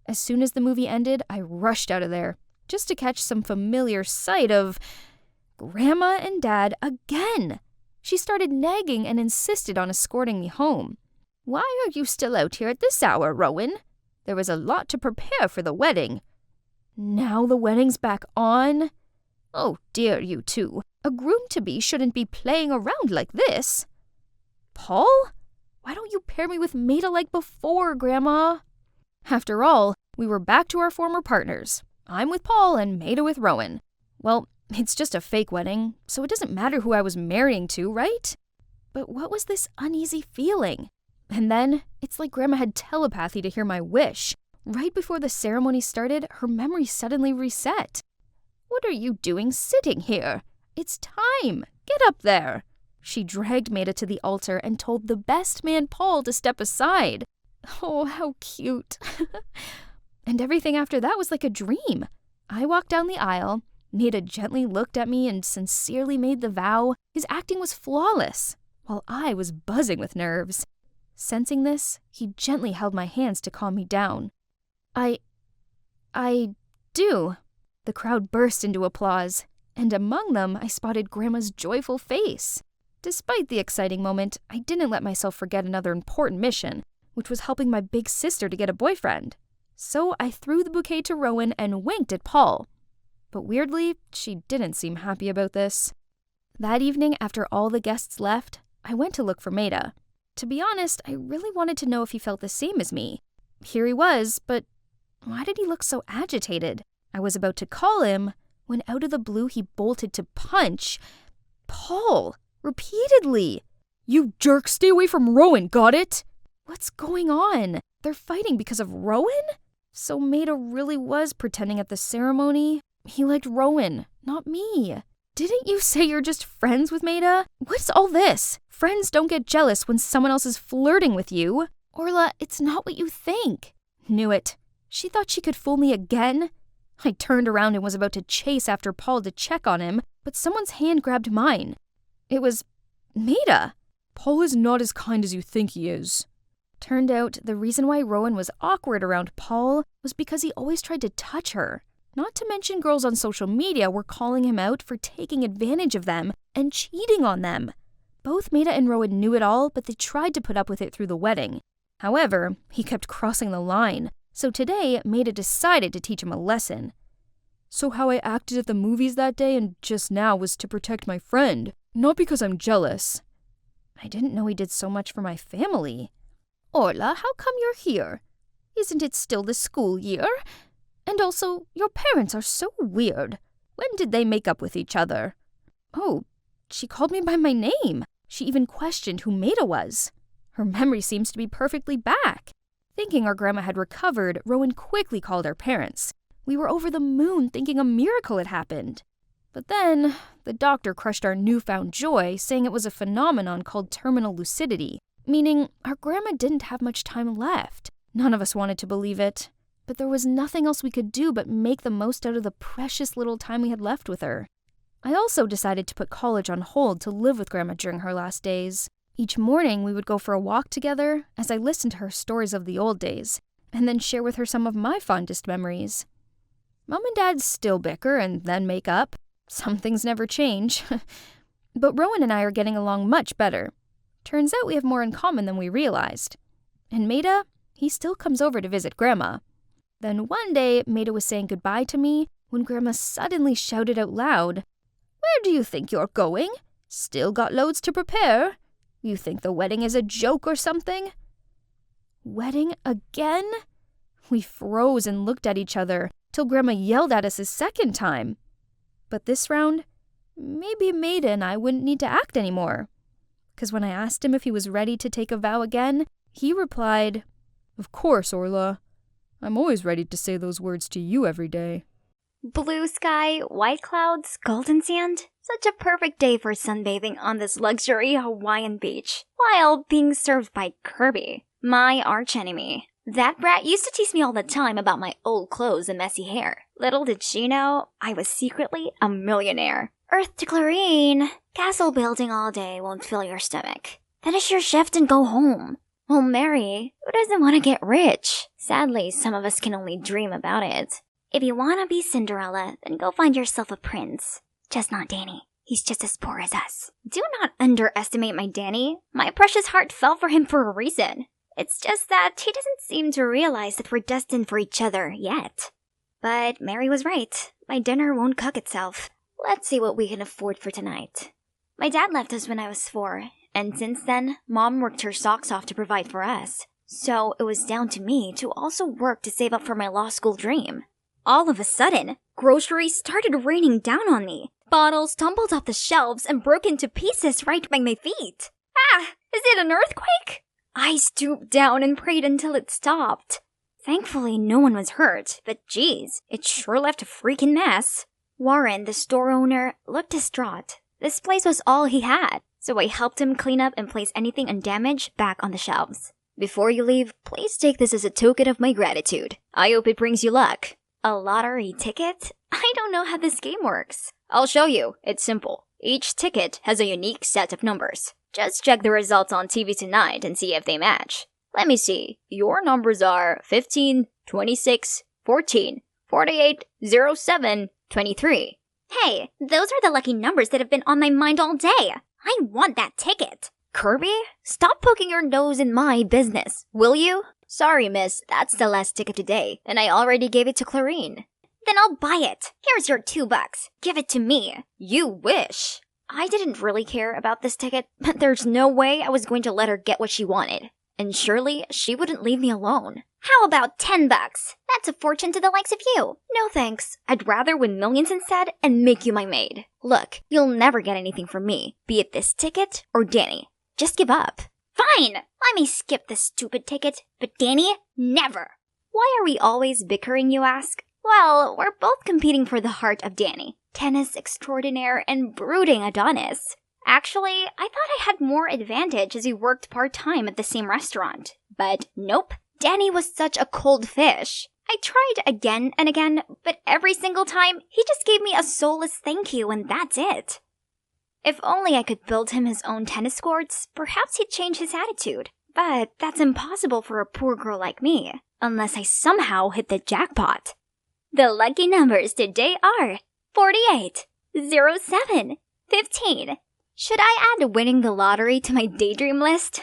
A: As soon as the movie ended, I rushed out of there, just to catch some familiar sight of Grandma and Dad again. She started nagging and insisted on escorting me home. Why are you still out here at this hour, Rowan? There was a lot to prepare for the wedding. Now the wedding's back on? Oh dear, you two. A groom-to-be shouldn't be playing around like this. Paul? Why don't you pair me with Maida like before, Grandma? After all, we were back to our former partners. I'm with Paul and Maida with Rowan. Well, it's just a fake wedding, so it doesn't matter who I was marrying to, right? But what was this uneasy feeling? And then, it's like Grandma had telepathy to hear my wish. Right before the ceremony started, her memory suddenly reset. What are you doing sitting here? It's time. Get up there. She dragged Maida to the altar and told the best man, Paul, to step aside. Oh, how cute. And everything after that was like a dream. I walked down the aisle. Maida gently looked at me and sincerely made the vow. His acting was flawless, while I was buzzing with nerves. Sensing this, he gently held my hands to calm me down. I do. The crowd burst into applause, and among them I spotted Grandma's joyful face. Despite the exciting moment, I didn't let myself forget another important mission, which was helping my big sister to get a boyfriend. So I threw the bouquet to Rowan and winked at Paul. But weirdly, she didn't seem happy about this. That evening, after all the guests left, I went to look for Maida. To be honest, I really wanted to know if he felt the same as me. Here he was, but why did he look so agitated? I was about to call him when out of the blue he bolted to punch Paul repeatedly.
C: You jerk, stay away from Rowan, got it?
A: What's going on? They're fighting because of Rowan? So Maida really was pretending at the ceremony? He liked Rowan, not me. Didn't you say you're just friends with Maida? What's all this? Friends don't get jealous when someone else is flirting with you. Orla, it's not what you think. Knew it. She thought she could fool me again. I turned around and was about to chase after Paul to check on him, but someone's hand grabbed mine. It was Maida.
C: Paul is not as kind as you think he is.
A: Turned out the reason why Rowan was awkward around Paul was because he always tried to touch her. Not to mention girls on social media were calling him out for taking advantage of them and cheating on them. Both Maida and Rowan knew it all, but they tried to put up with it through the wedding. However, he kept crossing the line, so today Maida decided to teach him a lesson.
C: So how I acted at the movies that day and just now was to protect my friend, not because I'm jealous.
A: I didn't know he did so much for my family. Orla, how come you're here? Isn't it still the school year? And also, your parents are so weird. When did they make up with each other? Oh, she called me by my name. She even questioned who Maida was. Her memory seems to be perfectly back. Thinking our grandma had recovered, Rowan quickly called our parents. We were over the moon thinking a miracle had happened. But then, the doctor crushed our newfound joy, saying it was a phenomenon called terminal lucidity, meaning our grandma didn't have much time left. None of us wanted to believe it, but there was nothing else we could do but make the most out of the precious little time we had left with her. I also decided to put college on hold to live with Grandma during her last days. Each morning, we would go for a walk together as I listened to her stories of the old days, and then share with her some of my fondest memories. Mom and Dad still bicker and then make up. Some things never change. But Rowan and I are getting along much better. Turns out we have more in common than we realized. And Maida, he still comes over to visit Grandma. Then one day, Maida was saying goodbye to me when Grandma suddenly shouted out loud, "Where do you think you're going? Still got loads to prepare? You think the wedding is a joke or something?" Wedding again? We froze and looked at each other till Grandma yelled at us a second time. But this round, maybe Maida and I wouldn't need to act anymore. Because when I asked him if he was ready to take a vow again, he replied,
C: "Of course, Orla. I'm always ready to say those words to you every day."
D: Blue sky, white clouds, golden sand. Such a perfect day for sunbathing on this luxury Hawaiian beach, while being served by Kirby, my archenemy. That brat used to tease me all the time about my old clothes and messy hair. Little did she know, I was secretly a millionaire. Earth to chlorine. Castle building all day won't fill your stomach. Finish your shift and go home. Well, Mary, who doesn't want to get rich? Sadly, some of us can only dream about it. If you want to be Cinderella, then go find yourself a prince. Just not Danny. He's just as poor as us. Do not underestimate my Danny. My precious heart fell for him for a reason. It's just that he doesn't seem to realize that we're destined for each other yet. But Mary was right. My dinner won't cook itself. Let's see what we can afford for tonight. My dad left us when I was 4, and since then, Mom worked her socks off to provide for us. So it was down to me to also work to save up for my law school dream. All of a sudden, groceries started raining down on me. Bottles tumbled off the shelves and broke into pieces right by my feet. Ah! Is it an earthquake? I stooped down and prayed until it stopped. Thankfully, no one was hurt, but geez, it sure left a freaking mess. Warren, the store owner, looked distraught. This place was all he had, so I helped him clean up and place anything undamaged back on the shelves. Before you leave, please take this as a token of my gratitude. I hope it brings you luck. A lottery ticket? I don't know how this game works. I'll show you. It's simple. Each ticket has a unique set of numbers. Just check the results on TV tonight and see if they match. Let me see. Your numbers are 15, 26, 14, 48, 07, 23. Hey, those are the lucky numbers that have been on my mind all day. I want that ticket. Kirby? Stop poking your nose in my business, will you? Sorry, miss, that's the last ticket today, and I already gave it to Clarine. Then I'll buy it. Here's your $2. Give it to me. You wish. I didn't really care about this ticket, but there's no way I was going to let her get what she wanted. And surely she wouldn't leave me alone. How about $10? That's a fortune to the likes of you. No thanks. I'd rather win millions instead and make you my maid. Look, you'll never get anything from me, be it this ticket or Danny. Just give up. Fine! Let me skip this stupid ticket, but Danny, never! Why are we always bickering, you ask? Well, we're both competing for the heart of Danny. Tennis extraordinaire and brooding Adonis. Actually, I thought I had more advantage as we worked part-time at the same restaurant. But nope, Danny was such a cold fish. I tried again and again, but every single time, he just gave me a soulless thank you and that's it. If only I could build him his own tennis courts, perhaps he'd change his attitude. But that's impossible for a poor girl like me, unless I somehow hit the jackpot. The lucky numbers today are 48, 07, 15. Should I add winning the lottery to my daydream list?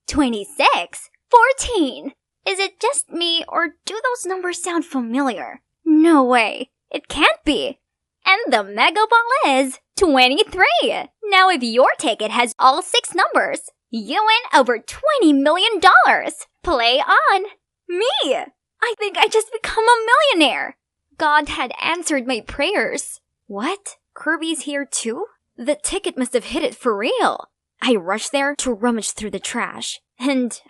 D: 26, 14. Is it just me, or do those numbers sound familiar? No way. It can't be. And the mega ball is 23. Now if your ticket has all 6 numbers, you win over $20 million. Play on. Me. I think I just become a millionaire. God had answered my prayers. What? Kirby's here too? The ticket must have hit it for real. I rushed there to rummage through the trash. And,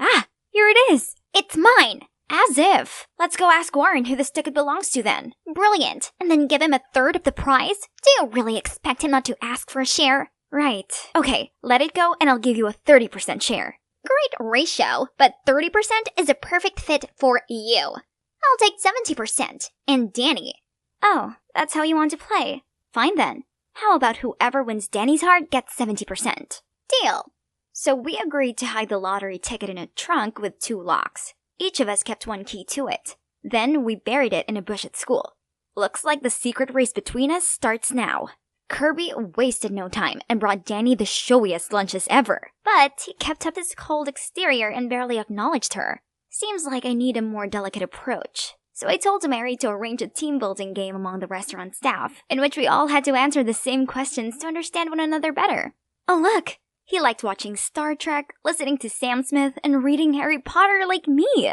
D: here it is. It's mine. As if. Let's go ask Warren who this ticket belongs to then. Brilliant. And then give him a third of the prize? Do you really expect him not to ask for a share? Right. Okay, let it go and I'll give you a 30% share. Great ratio, but 30% is a perfect fit for you. I'll take 70%. And Danny. Oh, that's how you want to play. Fine then. How about whoever wins Danny's heart gets 70%? Deal. So we agreed to hide the lottery ticket in a trunk with 2 locks. Each of us kept 1 key to it. Then we buried it in a bush at school. Looks like the secret race between us starts now. Kirby wasted no time and brought Danny the showiest lunches ever. But he kept up his cold exterior and barely acknowledged her. Seems like I need a more delicate approach. So I told Mary to arrange a team-building game among the restaurant staff, in which we all had to answer the same questions to understand one another better. Oh look! He liked watching Star Trek, listening to Sam Smith, and reading Harry Potter like me.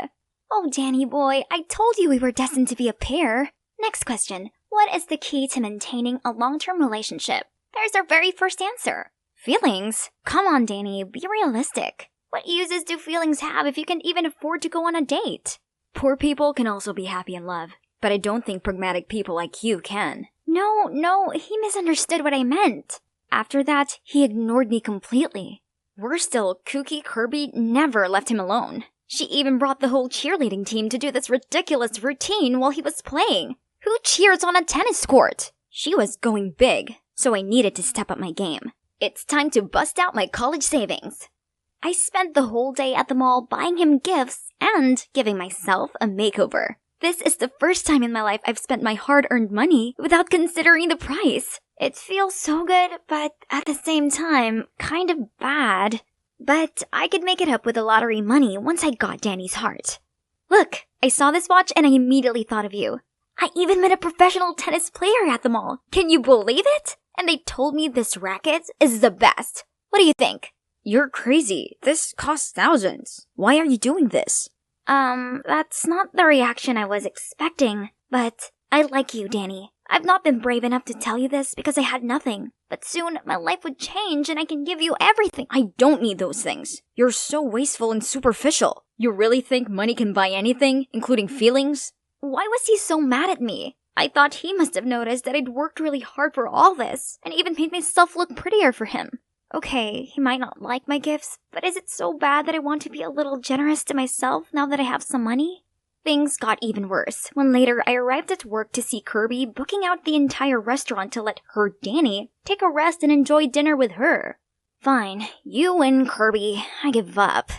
D: Oh, Danny boy, I told you we were destined to be a pair. Next question. What is the key to maintaining a long-term relationship? There's our very first answer. Feelings? Come on, Danny, be realistic. What uses do feelings have if you can even afford to go on a date? Poor people can also be happy in love, but I don't think pragmatic people like you can. No, he misunderstood what I meant. After that, he ignored me completely. Worse still, kooky Kirby never left him alone. She even brought the whole cheerleading team to do this ridiculous routine while he was playing. Who cheers on a tennis court? She was going big, so I needed to step up my game. It's time to bust out my college savings. I spent the whole day at the mall buying him gifts and giving myself a makeover. This is the first time in my life I've spent my hard-earned money without considering the price. It feels so good, but at the same time, kind of bad. But I could make it up with the lottery money once I got Danny's heart. Look, I saw this watch and I immediately thought of you. I even met a professional tennis player at the mall. Can you believe it? And they told me this racket is the best. What do you think? You're crazy. This costs thousands. Why are you doing this? That's not the reaction I was expecting. But I like you, Danny. I've not been brave enough to tell you this because I had nothing. But soon, my life would change and I can give you everything. I don't need those things. You're so wasteful and superficial. You really think money can buy anything, including feelings? Why was he so mad at me? I thought he must have noticed that I'd worked really hard for all this, and even made myself look prettier for him. Okay, he might not like my gifts, but is it so bad that I want to be a little generous to myself now that I have some money? Things got even worse when later I arrived at work to see Kirby booking out the entire restaurant to let her, Danny, take a rest and enjoy dinner with her. Fine, you win, Kirby. I give up.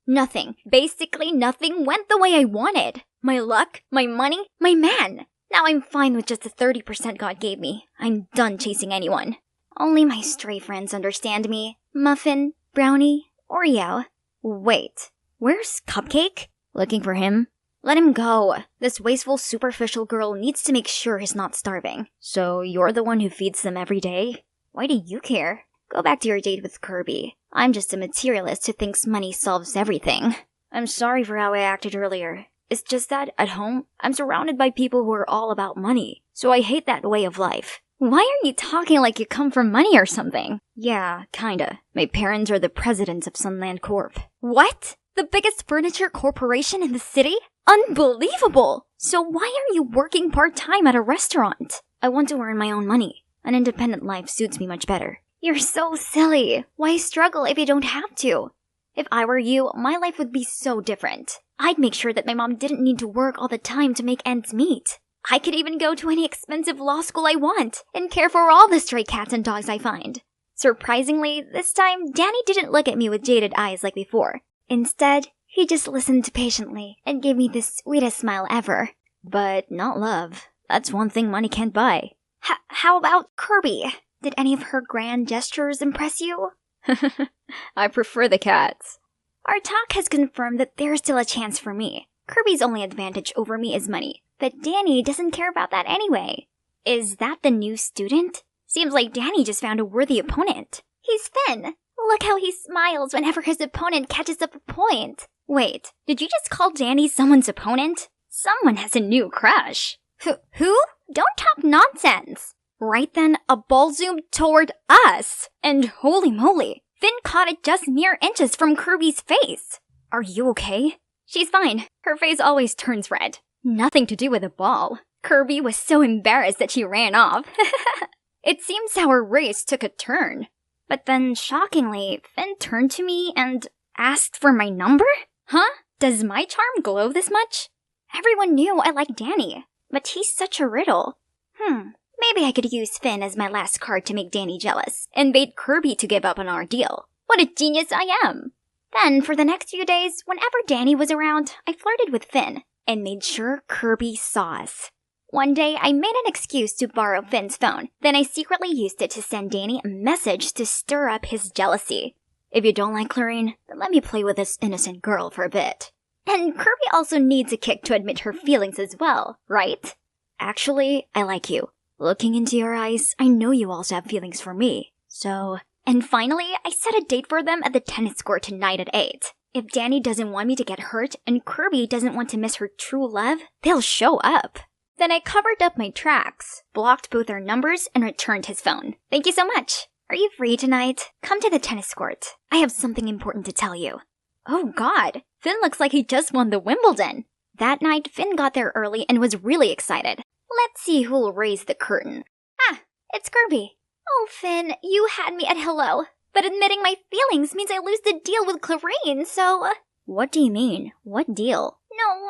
D: Nothing, basically nothing went the way I wanted. My luck, my money, my man. Now I'm fine with just the 30% God gave me. I'm done chasing anyone. Only my stray friends understand me. Muffin, brownie, Oreo. Wait, where's Cupcake? Looking for him? Let him go. This wasteful, superficial girl needs to make sure he's not starving. So you're the one who feeds them every day? Why do you care? Go back to your date with Kirby. I'm just a materialist who thinks money solves everything. I'm sorry for how I acted earlier. It's just that, at home, I'm surrounded by people who are all about money. So I hate that way of life. Why are you talking like you come from money or something? Yeah, kinda. My parents are the presidents of Sunland Corp. What? The biggest furniture corporation in the city? Unbelievable! So why are you working part-time at a restaurant? I want to earn my own money. An independent life suits me much better. You're so silly. Why struggle if you don't have to? If I were you, my life would be so different. I'd make sure that my mom didn't need to work all the time to make ends meet. I could even go to any expensive law school I want and care for all the stray cats and dogs I find. Surprisingly, this time, Danny didn't look at me with jaded eyes like before. Instead, he just listened patiently and gave me the sweetest smile ever. But not love. That's one thing money can't buy. How about Kirby? Did any of her grand gestures impress you? I prefer the cats. Our talk has confirmed that there's still a chance for me. Kirby's only advantage over me is money, but Danny doesn't care about that anyway. Is that the new student? Seems like Danny just found a worthy opponent. He's Finn. Look how he smiles whenever his opponent catches up a point. Wait, did you just call Danny someone's opponent? Someone has a new crush. Who? Don't talk nonsense. Right then, a ball zoomed toward us. And holy moly, Finn caught it just mere inches from Kirby's face. Are you okay? She's fine. Her face always turns red. Nothing to do with the ball. Kirby was so embarrassed that she ran off. It seems our race took a turn. But then, shockingly, Finn turned to me and asked for my number? Huh? Does my charm glow this much? Everyone knew I liked Danny, but he's such a riddle. Maybe I could use Finn as my last card to make Danny jealous, and bait Kirby to give up on our deal. What a genius I am! Then, for the next few days, whenever Danny was around, I flirted with Finn, and made sure Kirby saw us. One day, I made an excuse to borrow Finn's phone, then I secretly used it to send Danny a message to stir up his jealousy. If you don't like Clarine, then let me play with this innocent girl for a bit. And Kirby also needs a kick to admit her feelings as well, right? Actually, I like you. Looking into your eyes, I know you also have feelings for me. So... And finally, I set a date for them at the tennis court tonight at 8. If Danny doesn't want me to get hurt and Kirby doesn't want to miss her true love, they'll show up. Then I covered up my tracks, blocked both our numbers, and returned his phone. Thank you so much. Are you free tonight? Come to the tennis court. I have something important to tell you. Oh god, Finn looks like he just won the Wimbledon. That night, Finn got there early and was really excited. Let's see who'll raise the curtain. Ah, it's Kirby. Oh, Finn, you had me at hello. But admitting my feelings means I lose the deal with Clarine, so... What do you mean? What deal?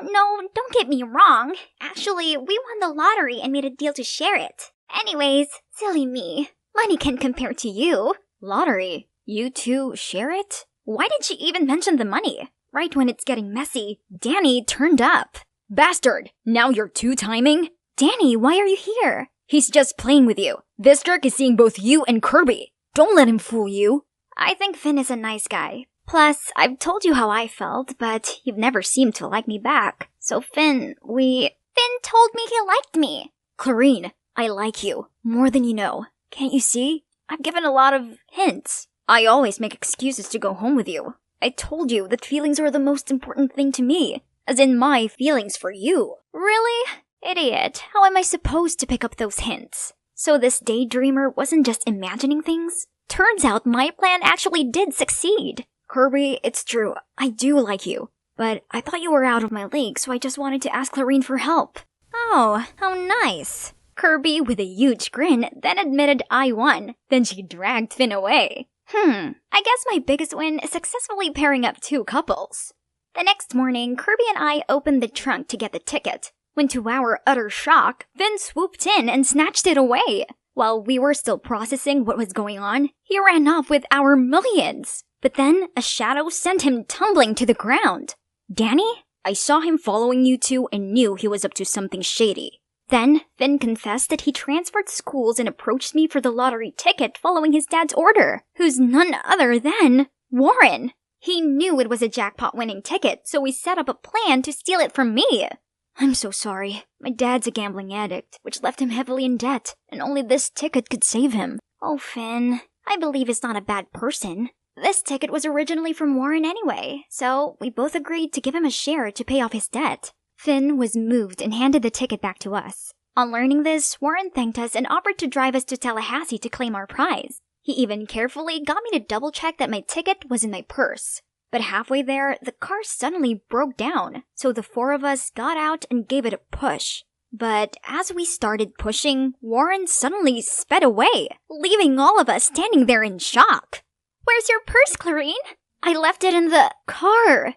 D: No, don't get me wrong. Actually, we won the lottery and made a deal to share it. Anyways, silly me. Money can't compare to you. Lottery? You two share it? Why did she even mention the money? Right when it's getting messy, Danny turned up. Bastard! Now you're two-timing? Danny, why are you here? He's just playing with you. This jerk is seeing both you and Kirby. Don't let him fool you. I think Finn is a nice guy. Plus, I've told you how I felt, but you've never seemed to like me back. So Finn told me he liked me. Clarine, I like you. More than you know. Can't you see? I've given a lot of hints. I always make excuses to go home with you. I told you that feelings are the most important thing to me. As in my feelings for you. Really? Idiot, how am I supposed to pick up those hints? So this daydreamer wasn't just imagining things? Turns out my plan actually did succeed. Kirby, it's true, I do like you. But I thought you were out of my league, so I just wanted to ask Clarine for help. Oh, how nice. Kirby, with a huge grin, then admitted I won. Then she dragged Finn away. I guess my biggest win is successfully pairing up two couples. The next morning, Kirby and I opened the trunk to get the ticket. When to our utter shock, Finn swooped in and snatched it away. While we were still processing what was going on, he ran off with our millions. But then, a shadow sent him tumbling to the ground. Danny? I saw him following you two and knew he was up to something shady. Then, Finn confessed that he transferred schools and approached me for the lottery ticket following his dad's order, who's none other than Warren. He knew it was a jackpot-winning ticket, so he set up a plan to steal it from me. I'm so sorry. My dad's a gambling addict, which left him heavily in debt, and only this ticket could save him. Oh, Finn, I believe he's not a bad person. This ticket was originally from Warren anyway, so we both agreed to give him a share to pay off his debt. Finn was moved and handed the ticket back to us. On learning this, Warren thanked us and offered to drive us to Tallahassee to claim our prize. He even carefully got me to double-check that my ticket was in my purse. But halfway there, the car suddenly broke down, so the four of us got out and gave it a push. But as we started pushing, Warren suddenly sped away, leaving all of us standing there in shock.
E: Where's your purse, Clarine?
D: I left it in the car.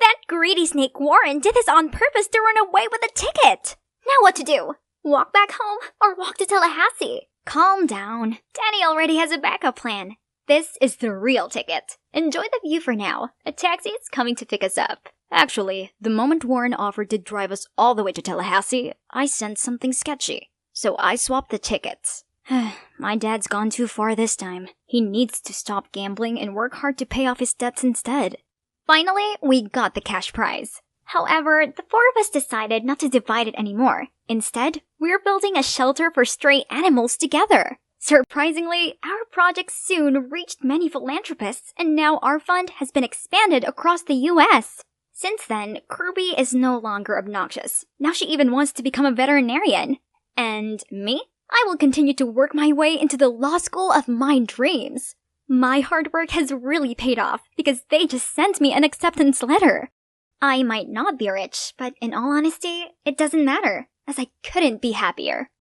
E: That greedy snake Warren did this on purpose to run away with the ticket.
D: Now what to do? Walk back home or walk to Tallahassee? Calm down. Daddy already has a backup plan. This is the real ticket. Enjoy the view for now. A taxi is coming to pick us up. Actually, the moment Warren offered to drive us all the way to Tallahassee, I sensed something sketchy. So I swapped the tickets. My dad's gone too far this time. He needs to stop gambling and work hard to pay off his debts instead. Finally, we got the cash prize. However, the four of us decided not to divide it anymore. Instead, we're building a shelter for stray animals together. Surprisingly, our project soon reached many philanthropists, and now our fund has been expanded across the US. Since then, Kirby is no longer obnoxious. Now she even wants to become a veterinarian. And me? I will continue to work my way into the law school of my dreams. My hard work has really paid off because they just sent me an acceptance letter. I might not be rich, but in all honesty, it doesn't matter, as I couldn't be happier.